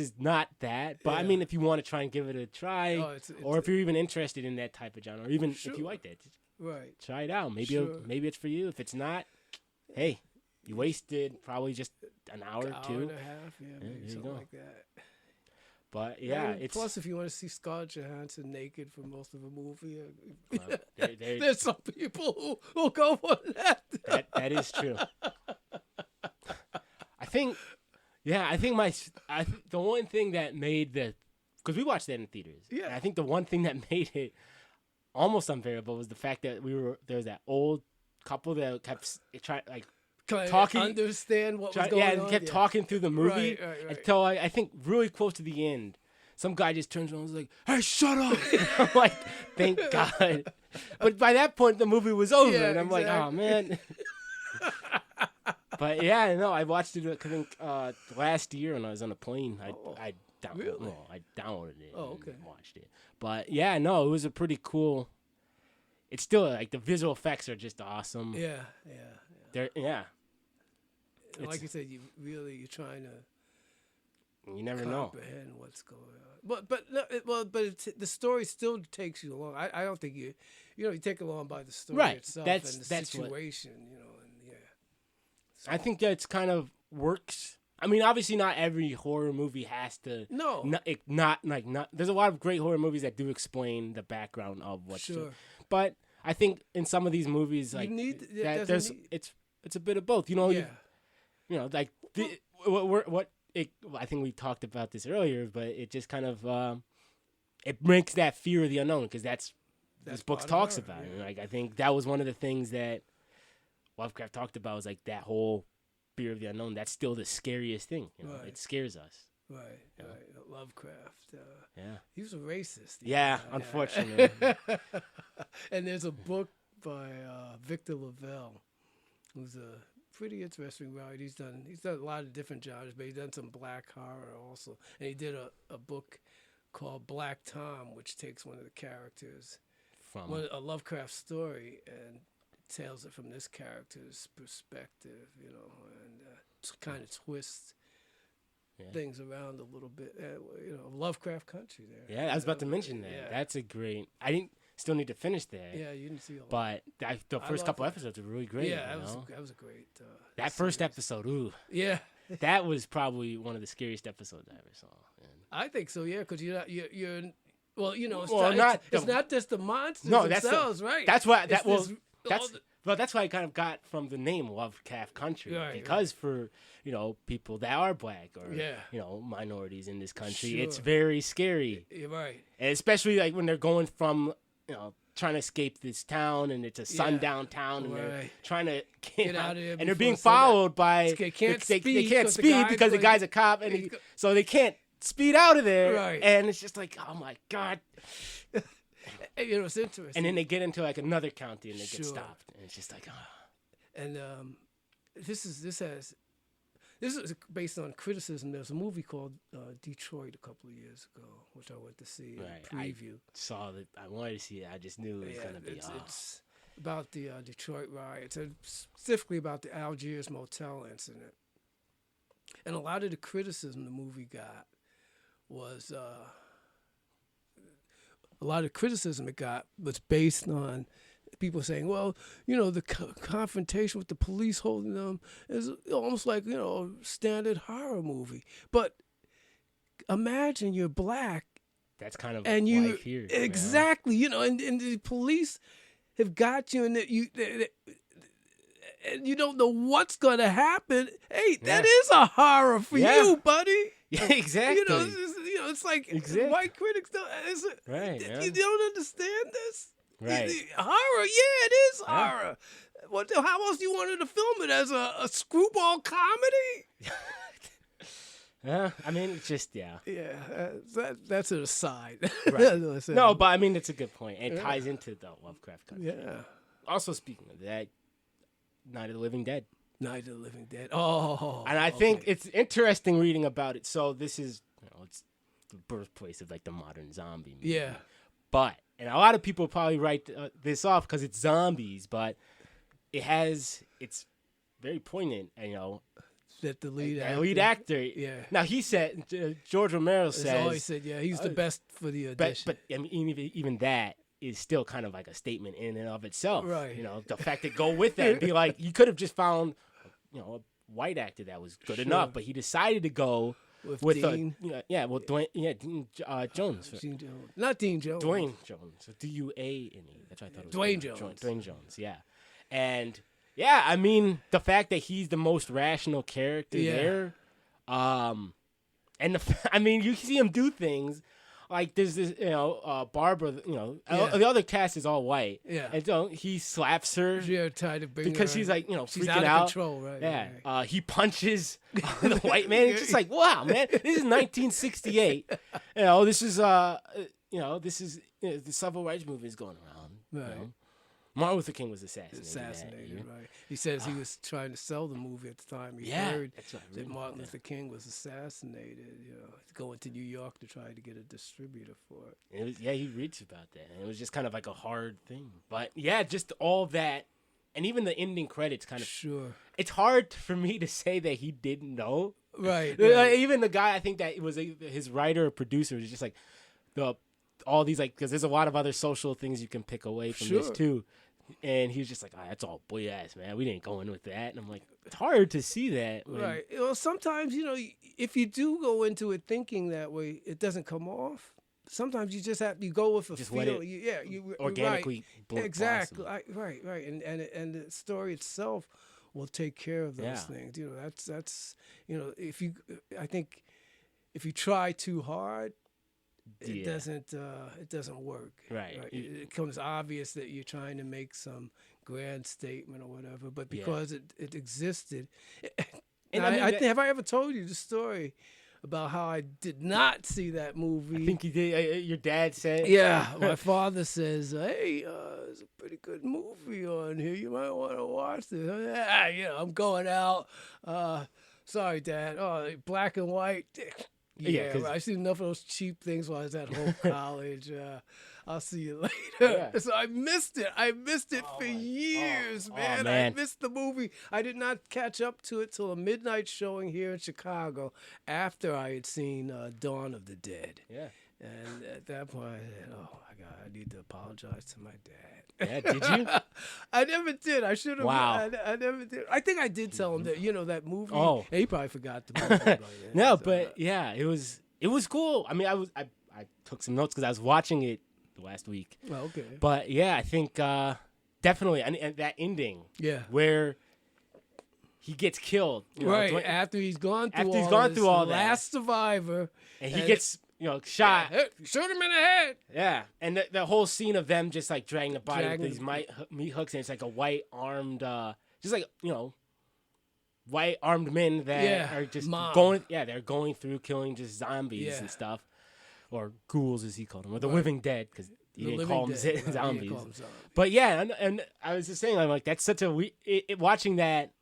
is not that. But I Yeah. mean, if you want to try and give it a try, Oh, it's- or if you're even interested in that type of genre, or even if Sure. you like that, just Right. try it out. Maybe Sure. maybe it's for you. If it's not, hey, you wasted probably just an hour or Hour two. and a half. Yeah, maybe there you something go. like that. But yeah, And it's plus if you want to see Scarlett Johansson naked for most of a movie, there- there's some people who will go for that. that is true. I think the one thing that made because we watched that in theaters. Yeah. And I think the one thing that made it almost unbearable was the fact that there was that old couple that kept trying like Can Talking- understand what was try, going yeah, on. and kept talking through the movie Right. until I think really close to the end. Some guy just turns around and was like, "Hey, shut up!" I'm like, "Thank God!" But by that point, the movie was over, Yeah, and I'm like, "Oh man." But yeah, no, I watched it. I think last year when I was on a plane, I downloaded it. Oh, and okay. watched it. But yeah, no, it was a pretty cool. It's still like the visual effects are just awesome. Yeah. They're yeah. And like It's- you said, you're trying to You never know. comprehend what's going on. But the story still takes you along. I don't think you take along by the story Right. itself That's- and the that's what- situation. And yeah. I think that's kind of works. I mean, obviously, not every horror movie has to. No. Not. There's a lot of great horror movies that do explain the background of what's. Sure. But I think in some of these movies, like need- it that, doesn't there's need- it's a bit of both. You know. Yeah. Like I think we talked about this earlier, but it just kind of it makes that fear of the unknown because this book part of talks horror, about it. yeah. And, like I think that was one of the things that Lovecraft talked about was like that whole fear of the unknown. That's still the scariest thing. You know? Right. It scares us. Right. Lovecraft. Yeah. He was a racist. Yeah, unfortunately. And there's a book by Victor Lavelle, who's a pretty interesting writer. He's done a lot of different genres, but he's done some black horror also. And he did a book called Black Tom, which takes one of the characters, From a Lovecraft story, and tells it from this character's perspective, and kind of twists Yeah. things around a little bit. Lovecraft country there. yeah, I was about to mention that. Yeah. That's a great. I didn't still need to finish that. Yeah, you didn't see a lot. But the I first love couple it. episodes were really great. Yeah, you know? that was a great. That first series. episode, ooh, Yeah, that was probably one of the scariest episodes I ever saw. And I think so. Yeah, because you're well, it's, Well, it's not just the monsters no, that's themselves, right? That's why It's that's this- that's why I kind of got from the name Lovecraft Country Right, because for people that are black or Yeah. minorities in this country, it's Sure. very scary, You're right. and especially like when they're going from trying to escape this town and it's a sundown town and they're Right. trying to Get out of there and they're before being sundown. followed by They can't speed they can't 'cause the speed guy's because the like- guy's a cop and he's go- so they can't speed out of there, Right. and it's just like, oh my God. It's interesting. And then they get into like another county and they Sure. get stopped, and it's just like, oh. And this is based on criticism. There's a movie called Detroit a couple of years ago, which I went to see in Right, preview. Saw that. I wanted to see it. I just knew it was gonna be. It's about the Detroit riots, and specifically about the Algiers motel incident. And a lot of the criticism the movie got was a lot of criticism it got was based on people saying, well, the confrontation with the police holding them is almost like, a standard horror movie. But imagine you're black. That's kind of and you life here. exactly, and the police have got you, and and you don't know what's gonna happen. Hey, that is a horror for you, buddy. Yeah, exactly. It's like white critics don't. Right. You don't understand this. Right. Horror, it is horror. How else do you wanted to film it, as a screwball comedy? Yeah, I mean, it's just Yeah, that's an aside. Right. No, but I mean, it's a good point. It ties into the Lovecraft country. Yeah. Also, speaking of that, Night of the Living Dead. Night of the Living Dead. Oh. And I think it's interesting reading about it. So this is, it's the birthplace of like the modern zombie movie. Yeah. But, and a lot of people probably write this off because it's zombies, but it's very poignant, that the lead actor. Yeah. Now he said, George Romero says. He said, he's the best for the audition. But I mean, even that is still kind of like a statement in and of itself. Right. The fact that go with that and be like, you could have just found, a white actor that was good enough, but he decided to go with Dean. Dwayne, Dean Jones. Dean Jones. Not Dean Jones. Dwayne Jones. D-U-A-N-E. That's what I thought it was. Dwayne Jones. Dwayne Jones, yeah. And yeah, I mean, the fact that he's the most rational character there, and I mean, you see him do things like there's this, Barbara, the other cast is all white, and so he slaps her, tried to bring because her, she's like, she's freaking out of control, right? Yeah, right. He punches the white man. It's just like, wow, man, this is 1968. This is the civil rights movement is going around. Right. Martin Luther King was assassinated. Right. He says he was trying to sell the movie at the time. He heard that Martin Luther King was assassinated. Going to New York to try to get a distributor for it. He reads about that. And it was just kind of like a hard thing. But yeah, just all that, and even the ending credits kind of. Sure. It's hard for me to say that he didn't know. Right. Even the guy, I think that it was his writer or producer was just like all these, like, because there's a lot of other social things you can pick away from this too. And he was just like, that's all boy ass, man. We didn't go in with that. And I'm like, it's hard to see that. Right. Well, sometimes, if you do go into it thinking that way, it doesn't come off. Sometimes you just have, you go with a just feel. You organically. Right. Exactly. Right. And the story itself will take care of those things. That's I think if you try too hard, it doesn't work. Right. It becomes obvious that you're trying to make some grand statement or whatever, but because it existed. And have I ever told you the story about how I did not see that movie? I think you did. Your dad said. Yeah, my father says, "Hey, there's a pretty good movie on here. You might want to watch this." I'm going out. Sorry, Dad. Oh, black and white. Yeah, right. I've seen enough of those cheap things while I was at home college. I'll see you later. So I missed it. For years, man. I missed the movie. I did not catch up to it till a midnight showing here in Chicago after I had seen Dawn of the Dead. Yeah. And at that point, I said, oh, my God, I need to apologize to my dad. Yeah, did you? I never did. I should have. Wow. I never did. I think I did tell him that, that movie. Oh. He probably forgot the movie. No, but it was cool. I mean, I took some notes because I was watching it last week. Oh, okay. But yeah, I think definitely, and that ending. Yeah. Where he gets killed. Right. After he's gone through all that. Last survivor. And he gets, shot. Yeah, shoot him in the head. Yeah. And the whole scene of them just like dragging the body with these meat hooks, and it's like a white armed, just like, white armed men that are just they're going through killing just zombies and stuff. Or ghouls, as he called them, or the living dead, because he didn't call them zombies. But yeah, and I was just saying, I'm like, that's such a watching that.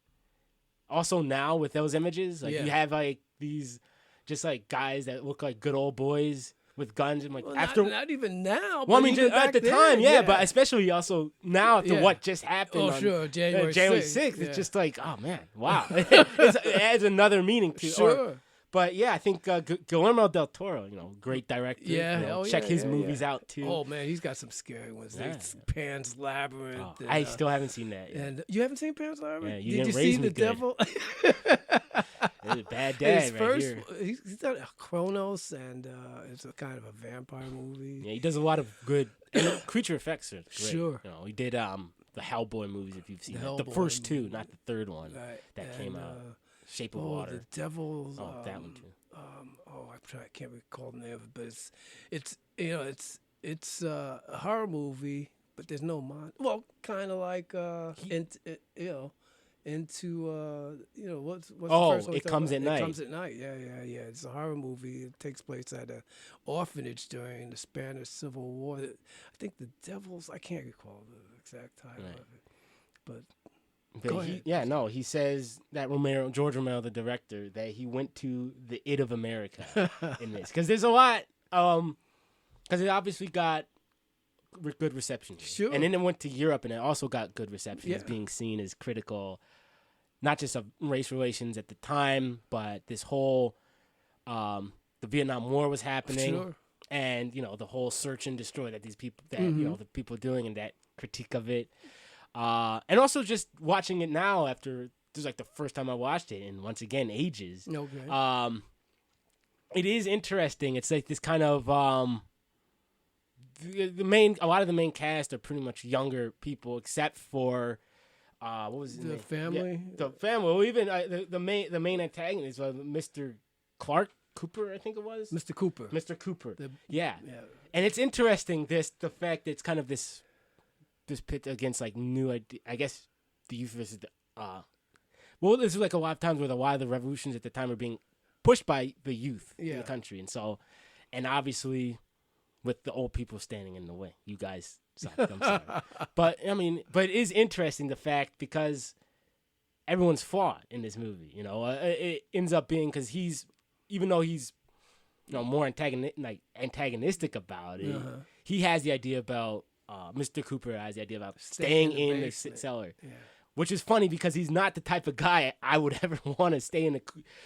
Also now with those images, like you have like these, just like guys that look like good old boys with guns, and like not even now. Well, I mean, just at the time, but especially also now after what just happened. Oh, sure, January 6th. It's just like, oh man, wow, it adds another meaning to. Sure. But yeah, I think Guillermo del Toro, great director. Yeah, check his movies yeah. out too. Oh man, he's got some scary ones. Yeah. Like Pan's Labyrinth. Oh, and, I still haven't seen that yet. And you haven't seen Pan's Labyrinth? Yeah, you Did didn't you raise see me The good. Devil? It's a bad dad His right first, here. he's done Chronos, and it's a kind of a vampire movie. Yeah, he does a lot of good and creature effects. Are great. Sure. He did the Hellboy movies, if you've seen The that. The Hellboy first two, movie. not the third one Right. that came out. Shape of The Water. Devil's. Oh, that one too. I can't recall the name of it, but it's a horror movie, but there's no well, kind of like what's the Oh, first one? It Comes at Night. It Comes at Night. Yeah. It's a horror movie. It takes place at an orphanage during the Spanish Civil War. I think The Devil's. I can't recall the exact title Right. of it, but. But Go ahead. he says that George Romero, the director, that he went to the It of America in this. Because there's a lot, because it obviously got good reception here. Sure. And then it went to Europe and it also got good reception as Yeah. being seen as critical, not just of race relations at the time, but this whole, the Vietnam War was happening. Sure. And, the whole search and destroy that these people, that, Mm-hmm. the people are doing and that critique of it. And also just watching it now after this is like the first time I watched it, and once again, ages. Okay. It is interesting. It's like this kind of a lot of the main cast are pretty much younger people, except for what was his The name? family? Yeah, the family. Well, even the main antagonist, Mr. Clark Cooper, I think it was. Mr. Cooper. Mr. Cooper. Yeah. And it's interesting the fact that it's kind of this pit against like new idea. I guess the youth versus the well, this is like a lot of times where a lot of the revolutions at the time are being pushed by the youth in Yeah. the country, and obviously with the old people standing in the way. You guys suck. I'm sorry, but it is interesting the fact because everyone's flawed in this movie. It ends up being because even though he's more antagonistic about it, Uh-huh. he has the idea about. Mr. Cooper has the idea about staying in the basement. cellar, Yeah. which is funny because he's not the type of guy I would ever want to stay in the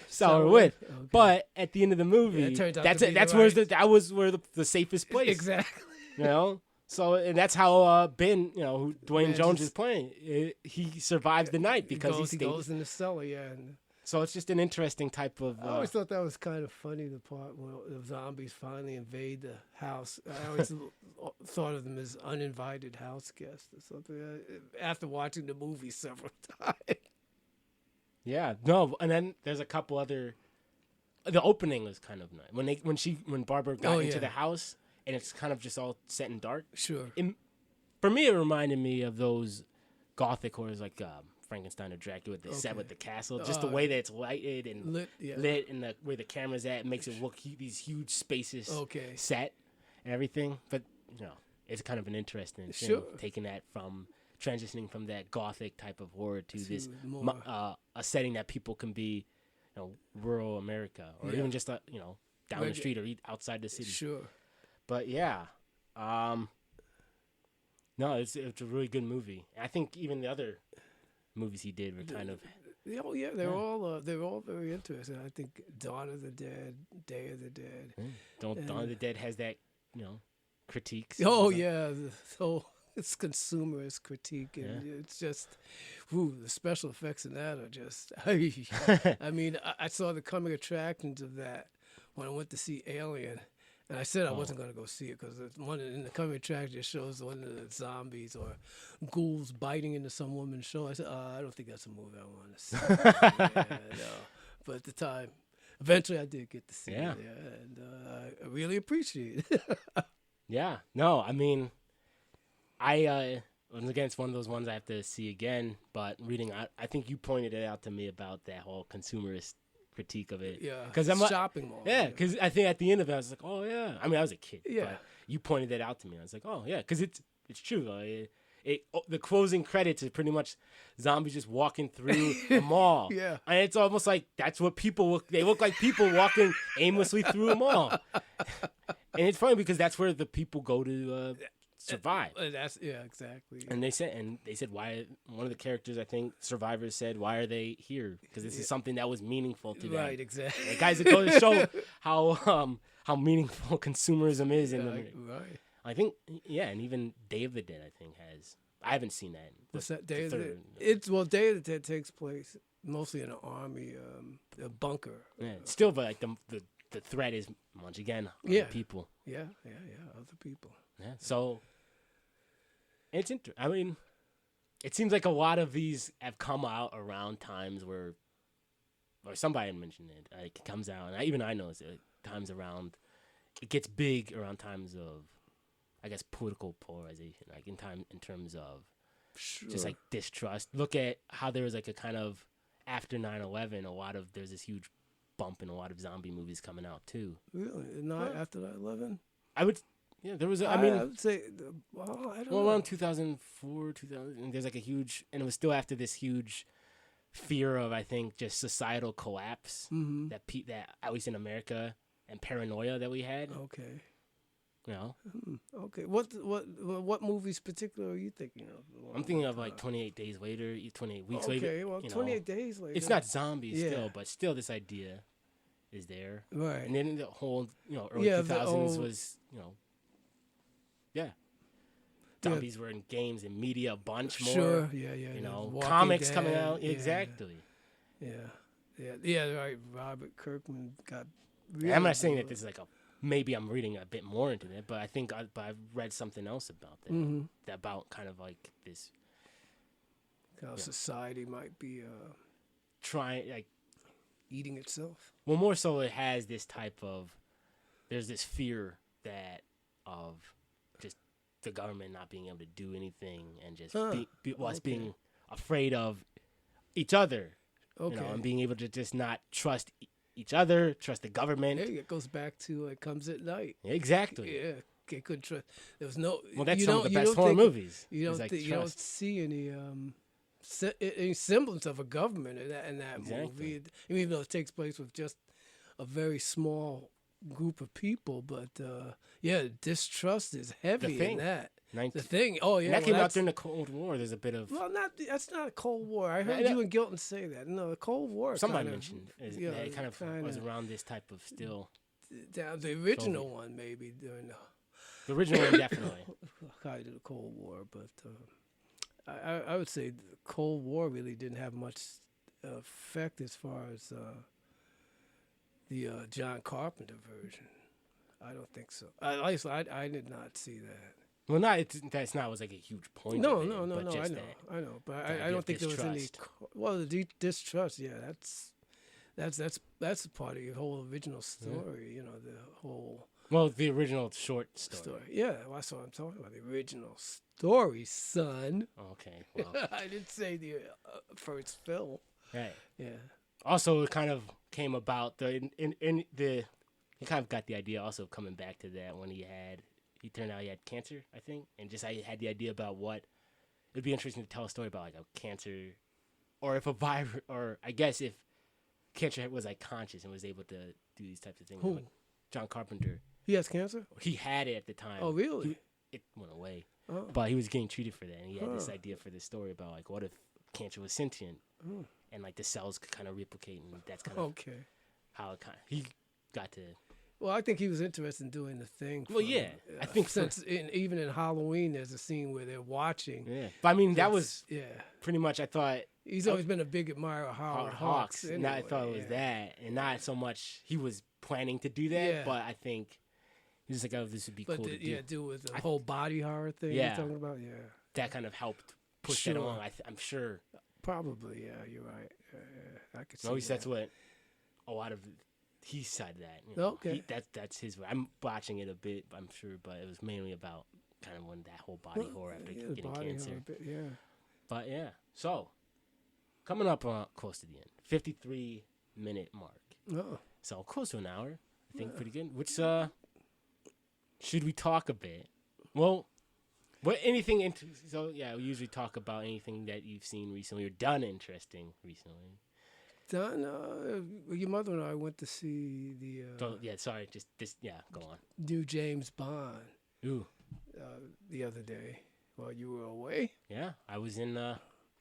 cellar Cellar with. with? Okay. But at the end of the movie, Yeah, it turns out that's to it. be That's the where right- that was where the safest place. Exactly. So and that's how Ben, who Dwayne Yeah, Jones just- is playing, he survives the night because he stayed. goes in the cellar, yeah. And So it's just an interesting type of. I always thought that was kind of funny, the part where the zombies finally invade the house. I always thought of them as uninvited house guests or something after watching the movie several times. Yeah, no, and then there's a couple other. The opening was kind of nice when Barbara got into yeah. the house and it's kind of just all set in dark. Sure. For me, it reminded me of those gothic horrors like Frankenstein or Dracula. They set Okay. with the castle, just the way that it's lighted and Lit, yeah. lit, and the way the camera's at, it makes it look these huge spaces Okay. set and everything. But it's kind of an interesting thing, Sure. taking that from transitioning from that gothic type of horror to this more- a setting that people can be, rural America or Yeah. even just down the Regu- street or outside the city. Sure. But yeah, no, it's a really good movie. I think even the other movies he did were kind of Oh yeah, they're all very interesting. I think Dawn of the Dead, Day of the Dead. Dawn of the Dead has that critiques. Oh yeah, so it's consumerist critique, and it's just, the special effects in that are just. I mean, I saw the coming attractions of that when I went to see Alien, and I said I wasn't going to go see it because one in the coming attraction it shows one of the zombies or ghouls biting into some woman's shoulder. I said, I don't think that's a movie I want to see. Yeah, no. But at the time, eventually I did get to see it, and I really appreciate it. Yeah, no, I mean, once again, it's one of those ones I have to see again. But reading, I think you pointed it out to me about that whole consumerist critique of it. Yeah, because I'm shopping mall. Yeah, because I think at the end of it, I was like, oh yeah. I mean, I was a kid. Yeah. But you pointed that out to me. I was like, oh yeah, because it's true. The closing credits is pretty much zombies just walking through a mall. Yeah. And it's almost like that's what people look. They look like people walking aimlessly through a mall. And it's funny because that's where the people go to survive. Exactly. And they said why one of the characters, I think survivors said, why are they here? Because this is something that was meaningful to them. Right, exactly. Like, guys, it goes to show how meaningful consumerism is in the Right. I think, yeah, and even Day of the Dead, I think, has. I haven't seen that. What's that? The Day of the third. Dead? Day of the Dead takes place mostly in an army, a bunker. Yeah, still, but like the threat is once again Yeah. people. Yeah, other people. Yeah, so it's I mean, it seems like a lot of these have come out around times where, or somebody had mentioned it. Like, it comes out, and even I notice it. Times around, it gets big around times of, I guess, political polarization. Like in terms of Sure. just like distrust. Look at how there was like a kind of after 9/11, there's this huge bump in a lot of zombie movies coming out too. Really? Not after 9/11? I would, yeah, there was. I would say, I don't know. around 2004, 2000, and there's like a huge, and it was still after this huge fear of, I think, just societal collapse that that at least in America and paranoia that we had. Okay. You know, Okay. What movies particular are you thinking of? I'm thinking of like 28 Days Later, 28 Weeks Later. Okay, well, 28 Days Later. It's not zombies Yeah. still, but still this idea is there. Right. And then the whole, early Yeah, 2000s was, zombies were in games and media a bunch more. Sure. Yeah. Walking Comics Dead, coming out. yeah. Exactly. Yeah. Right. Robert Kirkman got. Really I'm not saying that this is like maybe I'm reading a bit more into it, but I think I've read something else about that. About kind of like this how society might be trying, like, eating itself. well, more so it has this type of, there's this fear of just the government not being able to do anything and just us being afraid of each other, Okay. and being able to just not trust each other, trust the government. Yeah, it goes back to It Comes at Night. Exactly. Yeah, they couldn't trust. There was no. Well, that's you some of don't- the you best don't horror think- movies. You is, don't. like, You don't trust. see any semblance of a government in that Exactly. movie. Even though it takes place with just a very small group of people, but distrust is heavy Thing. in that. 19 The Thing. Oh yeah, And that came out that's- during the Cold War. There's a bit of Well, that's not a Cold War. I heard Yeah, you and Gilton say that. No, the Cold War. somebody kinda, mentioned that yeah, it kind of was kinda- around this type of still. The original one maybe during The original one definitely. kind of the Cold War, but I would say the Cold War really didn't have much effect as far as the John Carpenter version. I don't think so. At least I did not see that. Well, that's not was like a huge point. No, of it, no, but just I know, but the I idea don't of think there was any. distrust. The distrust, yeah, that's part of your whole original story. The whole Well, the original short story. story. Yeah, well, that's what I'm talking about. The original story, son. Okay, well, I didn't say the first film. right. Yeah. Also, it kind of came about he kind of got the idea also coming back to that when he turned out he had cancer, I think, and just I had the idea about what it'd be interesting to tell a story about like a cancer, or if a virus, or I guess if cancer was like conscious and was able to do these types of things. Who? Like John Carpenter, He has cancer? he had it at the time. Oh, really? It went away, Oh. but he was getting treated for that, and he had this Huh. idea for this story about like what if cancer was sentient, and like the cells could kind of replicate, and that's kind of Okay. how he got to. Well, I think he was interested in doing the thing. Well, yeah, I think for- since even in Halloween, there's a scene where they're watching. Yeah, but I mean that was Yeah. pretty much. I thought He's always been a big admirer of Howard Hawks. and I anyway, thought it was that, and not so much he was planning to do that, Yeah. but I think he was like, "Oh, this would be But cool to do." do with the whole body horror thing Yeah. you're talking about? Yeah. That kind of helped push Sure. that along. I'm sure. Probably, yeah, you're right. I could see At least that. that's what a lot of he said that. You know, Okay. that's his way. I'm watching it a bit, I'm sure, but it was mainly about kind of when that whole body horror after Yeah, the getting body cancer. horror bit, yeah. But yeah, so coming up close to the end, 53-minute mark. Oh. So close to an hour, I think, pretty good. Which should we talk a bit? Well, so yeah, we usually talk about anything that you've seen recently or done interesting recently. Don, your mother and I went to see the So yeah, sorry, just this. Yeah, go on. new James Bond. Ooh, the other day while you were away. Yeah, I was in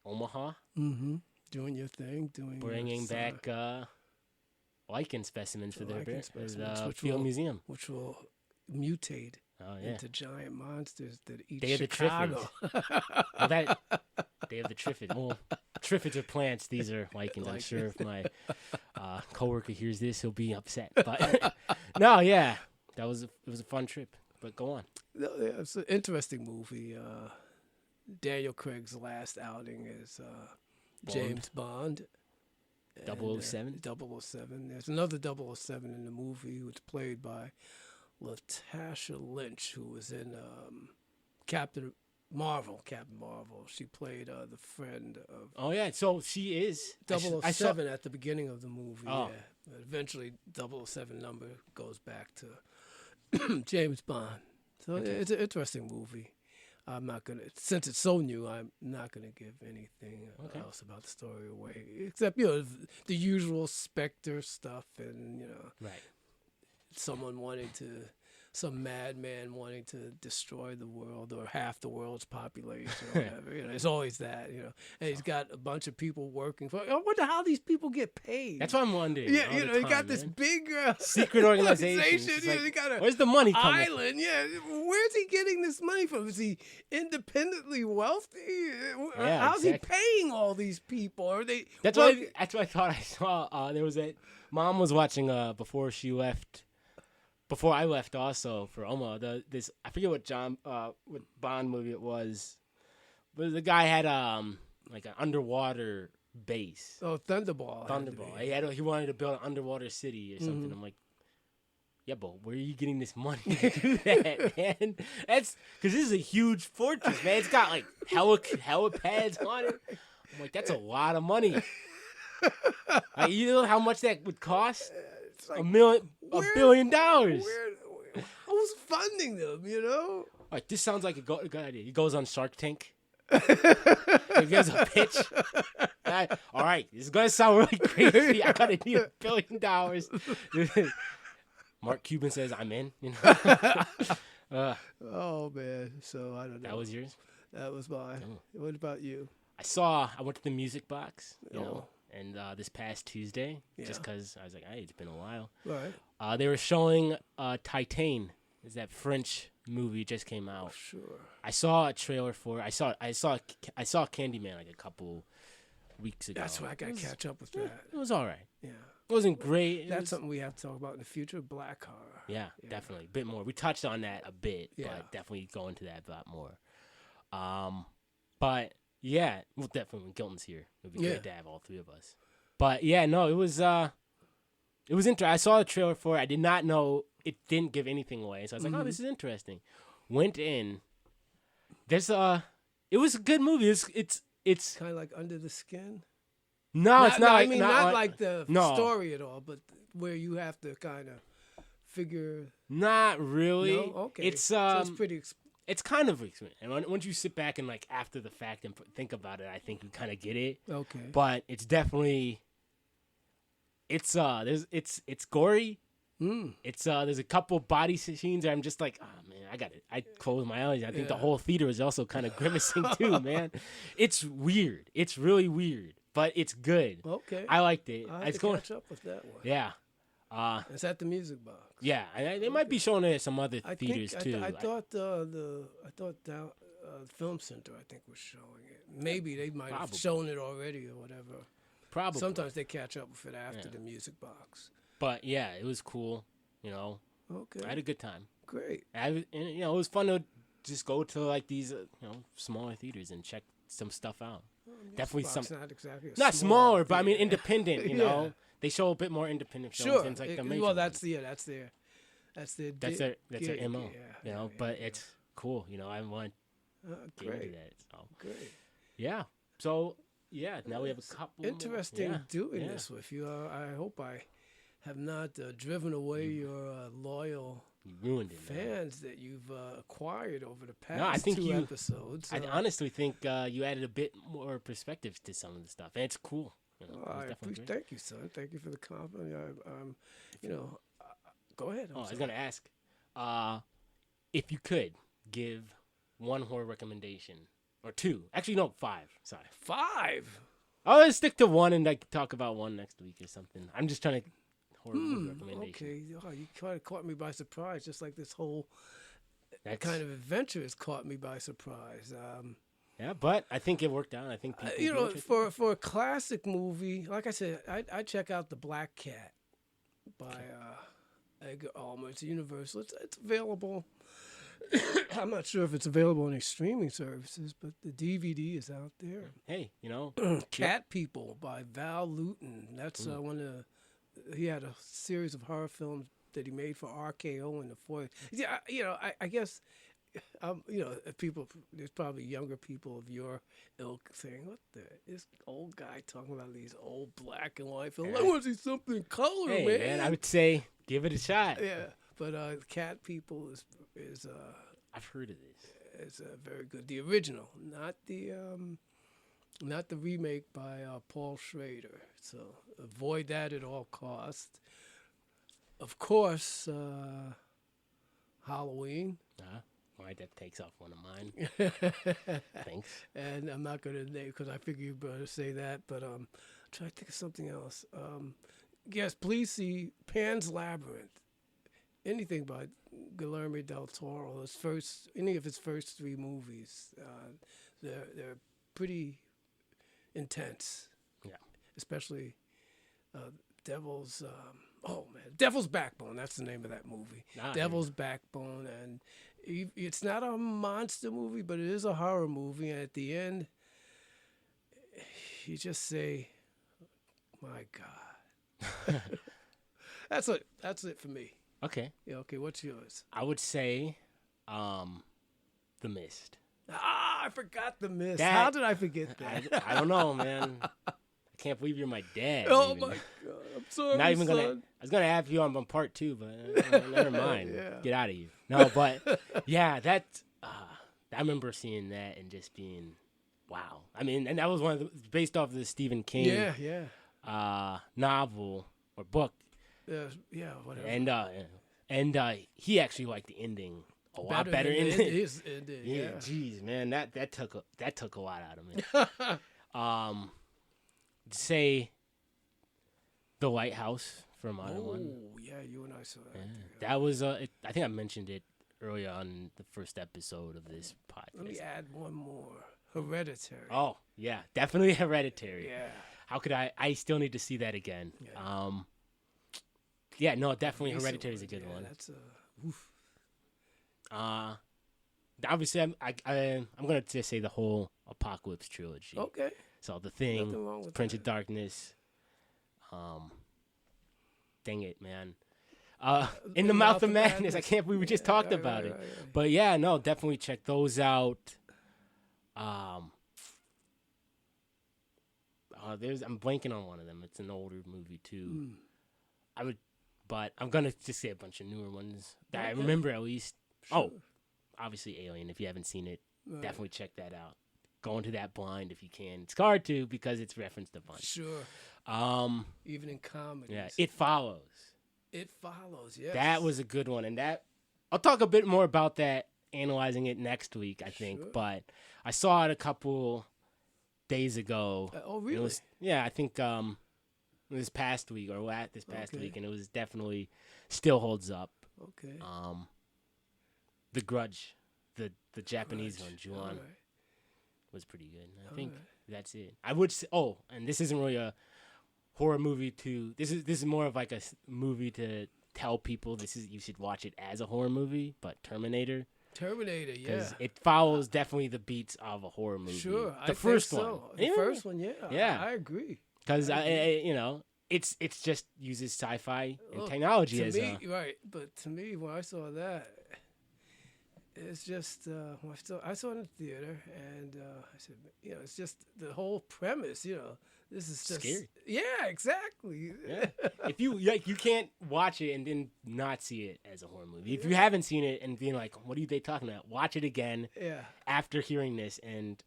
Omaha Mm-hmm. Doing your thing, doing bringing your back lichen specimens for lichen their specimens, which field will- museum. which will mutate Oh yeah, into giant monsters that eat Day of the Chicago. well, that they have the triffids. Well, triffids are plants. These are lichens. I'm sure if my coworker hears this, he'll be upset. But no, yeah, it was a fun trip. But go on. No, yeah, it's an interesting movie. Daniel Craig's last outing is James Bond. And, 007? 007. There's another 007 in the movie who's played by Latasha Lynch, who was in Captain Marvel. She played the friend of Oh yeah, so she is. I 007 at the beginning of the movie. Oh. Yeah. But eventually, 007 number goes back to James Bond. So it's an interesting movie. I'm not gonna, since it's so new, I'm not gonna give anything else about the story away, except the usual Spectre stuff, and Right. some madman wanting to destroy the world or half the world's population or whatever. It's always that. And he's got a bunch of people working for. I wonder how these people get paid. That's what I'm wondering. Yeah, all the he got time, this man. big Secret organization. It's like, he got a where's the money coming from? island. Yeah, where's he getting this money from? Is he independently wealthy? Yeah, How's exactly. he paying all these people? Are they? That's what I thought I saw. There was mom was watching before she left. Before I left, also for Omaha, this I forget what Bond movie it was, but the guy had like an underwater base. Oh, Thunderball. had to Thunderball. be. He wanted to build an underwater city or something. Mm-hmm. I'm like, yeah, but where are you getting this money to do that, man? That's because this is a huge fortress, man. It's got like helipads on it. I'm like, that's a lot of money. Like, you know how much that would cost? It's like, $1 billion. who's funding them? Like, this sounds like a good idea. He goes on Shark Tank. He gives a pitch. All right, this is gonna sound really crazy. I gotta need $1 billion. Mark Cuban says, "I'm in." Oh man, so I don't know. That was yours. That was mine. What about you? I went to the Music Box, Oh. and this past Tuesday, just Yeah. because I was like, hey, it's been a while. Right. They were showing Titane. Is that French movie just came out? Sure. I saw a trailer for it. I saw Candyman like a couple weeks ago. That's why I gotta catch up with that. It was all right. Yeah. It wasn't great. That's something we have to talk about in the future. Black horror. Yeah, definitely. A bit more. We touched on that a bit, Yeah. but definitely go into that a lot more. But yeah, well, definitely when Gilton's here, it'd be Yeah. great to have all three of us. But yeah, no, it was interesting. I saw the trailer for it. I did not know it didn't give anything away, so I was like, oh, this is interesting. Went in. It was a good movie. It's Kind of like Under the Skin. no, it's not. I mean, not like the no. story at all, but where you have to kind of figure. Not really. No, okay. It's so it's pretty. It's kind of and once you sit back and like after the fact and think about it, I think you kind of get it. Okay. But it's definitely it's gory. It's there's a couple body scenes where I'm just like, oh man, I got it. I close my eyes. I think the whole theater is also kind of grimacing too, man. It's weird. It's really weird, but it's good. Okay. I liked it. I have It's to going. catch up with that one. Yeah. It's at the Music Box. Yeah, and they might be showing it at some other I theaters think, too. I thought the Film Center, I think, was showing it. Maybe they might have Probably. shown it already or whatever. Probably. Sometimes they catch up with it after the Music Box. But yeah, it was cool. Okay. I had a good time. Great. And it was fun to just go to like these smaller theaters and check some stuff out. Definitely Box, some not exactly. not smaller, but I mean independent. You Yeah. know, they show a bit more independent films Sure. than like the It- major well, ones. that's their That's gig, their MO. yeah, But it's cool. I want to get into great. that. So Great. yeah. So yeah, now we have a couple. more. Interesting Yeah. doing Yeah. this with you. I hope I have not driven away your loyal You ruined it, man. fans that you've acquired over the past I think 2 you- episodes. I honestly think you added a bit more perspective to some of the stuff, and it's cool. It was I definitely appreciate. great. Thank you, son. Thank you for the compliment. Go ahead. Oh, I was gonna ask, if you could give one horror recommendation or two. Actually, no, 5. Sorry. 5. I'll stick to one and like talk about one next week or something. I'm just trying to horror movie recommendation. Okay. Oh, you kind of caught me by surprise, just like this whole That's kind of adventure has caught me by surprise. yeah, but I think it worked out. I think people You be know, interested. for a classic movie, like I said, I check out The Black Cat by Edgar Allan. It's Universal. It's available. I'm not sure if it's available on any streaming services, but the DVD is out there. Hey, you know, Cat People by Val Lewton. That's one of he had a series of horror films that he made for RKO in the 40s. Yeah, you know, I guess, you know, people, there's probably younger people of your ilk saying, what this old guy talking about these old black and white films. I want to see something in color, hey, man. man, I would say give it a shot. Yeah, but Cat People is I've heard of this. very good. The original, not the remake by Paul Schrader. So avoid that at all costs. Of course, Halloween. Why that takes off one of mine. Thanks. And I'm not going to name because I figure you better say that. But try to think of something else. Yes, please see Pan's Labyrinth. Anything by Guillermo del Toro. Any of his first 3 movies. They're pretty intense. Yeah. Especially Devil's Devil's Backbone. That's the name of that movie. Devil's Backbone, and it's not a monster movie, but it is a horror movie. And at the end, you just say, "My God." That's it for me. Okay. Yeah. Okay. What's yours? I would say, The Mist. I forgot The Mist. That- How did I forget that? I don't know, man. I can't believe you're my dad. Oh even. my God! I'm sorry, Not even gonna. son. I was gonna have you on part 2, but never mind. Yeah. Get out of you. No, but yeah, that I remember seeing that and just being, wow. I mean, and that was one of the based off of the Stephen King Yeah. novel or book, Yeah. Whatever. and he actually liked the ending a lot better. than In it is. yeah, jeez, man, that took a lot out of me. Say The Lighthouse from Other One. Oh, yeah, you and I saw that. Yeah. That was I think I mentioned it earlier on the first episode of this podcast. Let me add one more. Hereditary. Oh yeah, definitely Hereditary. Yeah. How could I still need to see that again. Yeah, no, definitely Hereditary is a good one. That's oof. Obviously I'm gonna just say the whole Apocalypse trilogy. Okay. So The Nothing Thing, wrong with Prince that. of Darkness. Dang it, man. In the Mouth of Madness. I can't believe we just talked about it. Right. But yeah, no, definitely check those out. I'm blanking on one of them. It's an older movie too. But I'm gonna just say a bunch of newer ones that I remember at least. Oh, obviously Alien. If you haven't seen it, definitely check that out. Go into that blind if you can. It's hard to because it's referenced a bunch. Sure. Even in comedies. Yeah, It Follows. It Follows, yes. That was a good one, and that I'll talk a bit more about that, analyzing it next week, I think. Sure. But I saw it a couple days ago. Oh, really? I think this past week week, and it was definitely still holds up. Okay. The Grudge, the Japanese one, Ju-on, All right. was pretty good. I think that's it. I would say, and this isn't really a horror movie this is more of like a movie to tell people you should watch it as a horror movie, but Terminator, yeah. because it follows definitely the beats of a horror movie. Sure. The first one. So. The first one, yeah. Yeah. I agree. Because it's just uses sci-fi and technology To as me, right. But to me, when I saw that, it's just I saw it in the theater, and I said, it's just the whole premise. This is just Scary. Yeah, exactly. Yeah. If you can't watch it and then not see it as a horror movie. If you haven't seen it and being like, what are they talking about? Watch it again. Yeah. After hearing this and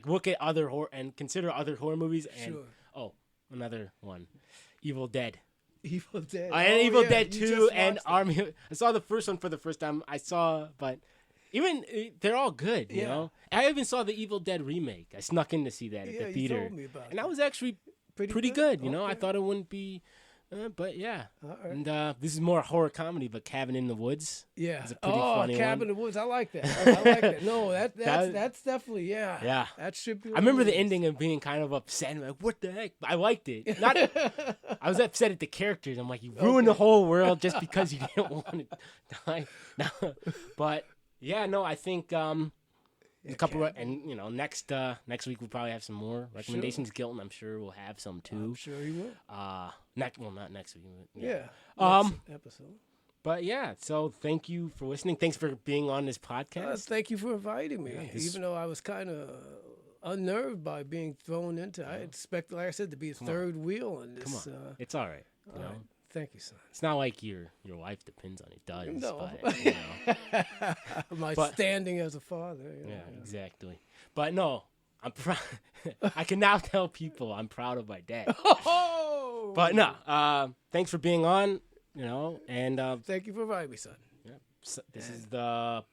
look at other horror and consider other horror movies and Sure. another one, Evil Dead. Evil Dead. And Evil yeah, Dead you 2 just and watched it. Army. I saw the first one for the first time. But even they're all good, you Yeah. know. I even saw the Evil Dead remake. I snuck in to see that at Yeah, the you theater, told me about and that that. was actually pretty good. You know, I Okay. thought it wouldn't be, but yeah. All right. And this is more a horror comedy, but Cabin in the Woods. Yeah. It's a pretty funny Cabin one. in the Woods. I like that. I like that. No, That- that's definitely Yeah. That should be. I remember the released. ending of being kind of upset. I'm like, what the heck? I liked it. Not, I was upset at the characters. I'm like, you ruined the whole world just because you didn't want to die. No. But yeah, no, I think a couple of, and you know, next week we'll probably have some more recommendations. Gilton, I'm sure we'll have some too. I'm sure you will. Not next week. But Yeah. Um, Next episode. But yeah, so thank you for listening. Thanks for being on this podcast. Thank you for inviting me. this- Even though I was kind of unnerved by being thrown into, I expected, like I said, to be a third wheel in this. Come on, it's all right. You know, Thank you, son. it's not like your wife depends on it. Does No. but, you know. My But- standing as a father. Yeah, exactly. But no, I'm proud. I can now tell people I'm proud of my dad. Oh! But no, thanks for being on. You know, and Thank you for inviting me, son. this is the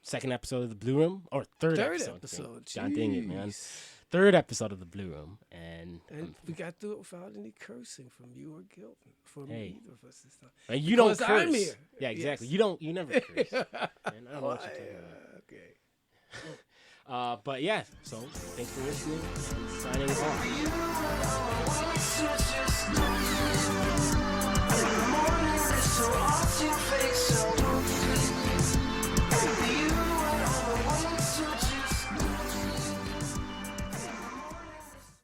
second episode of the Blue Room, or third episode. God dang it, man! Jeez. Third episode of the Blue Room, and And we got through it without any cursing from you or guilt from Hey. either of us this time. you don't Because curse. I'm here. Yeah, exactly. Yes. You never curse. Man, I don't know what you're talking about. Okay. But yeah, so thanks for listening. Signing off.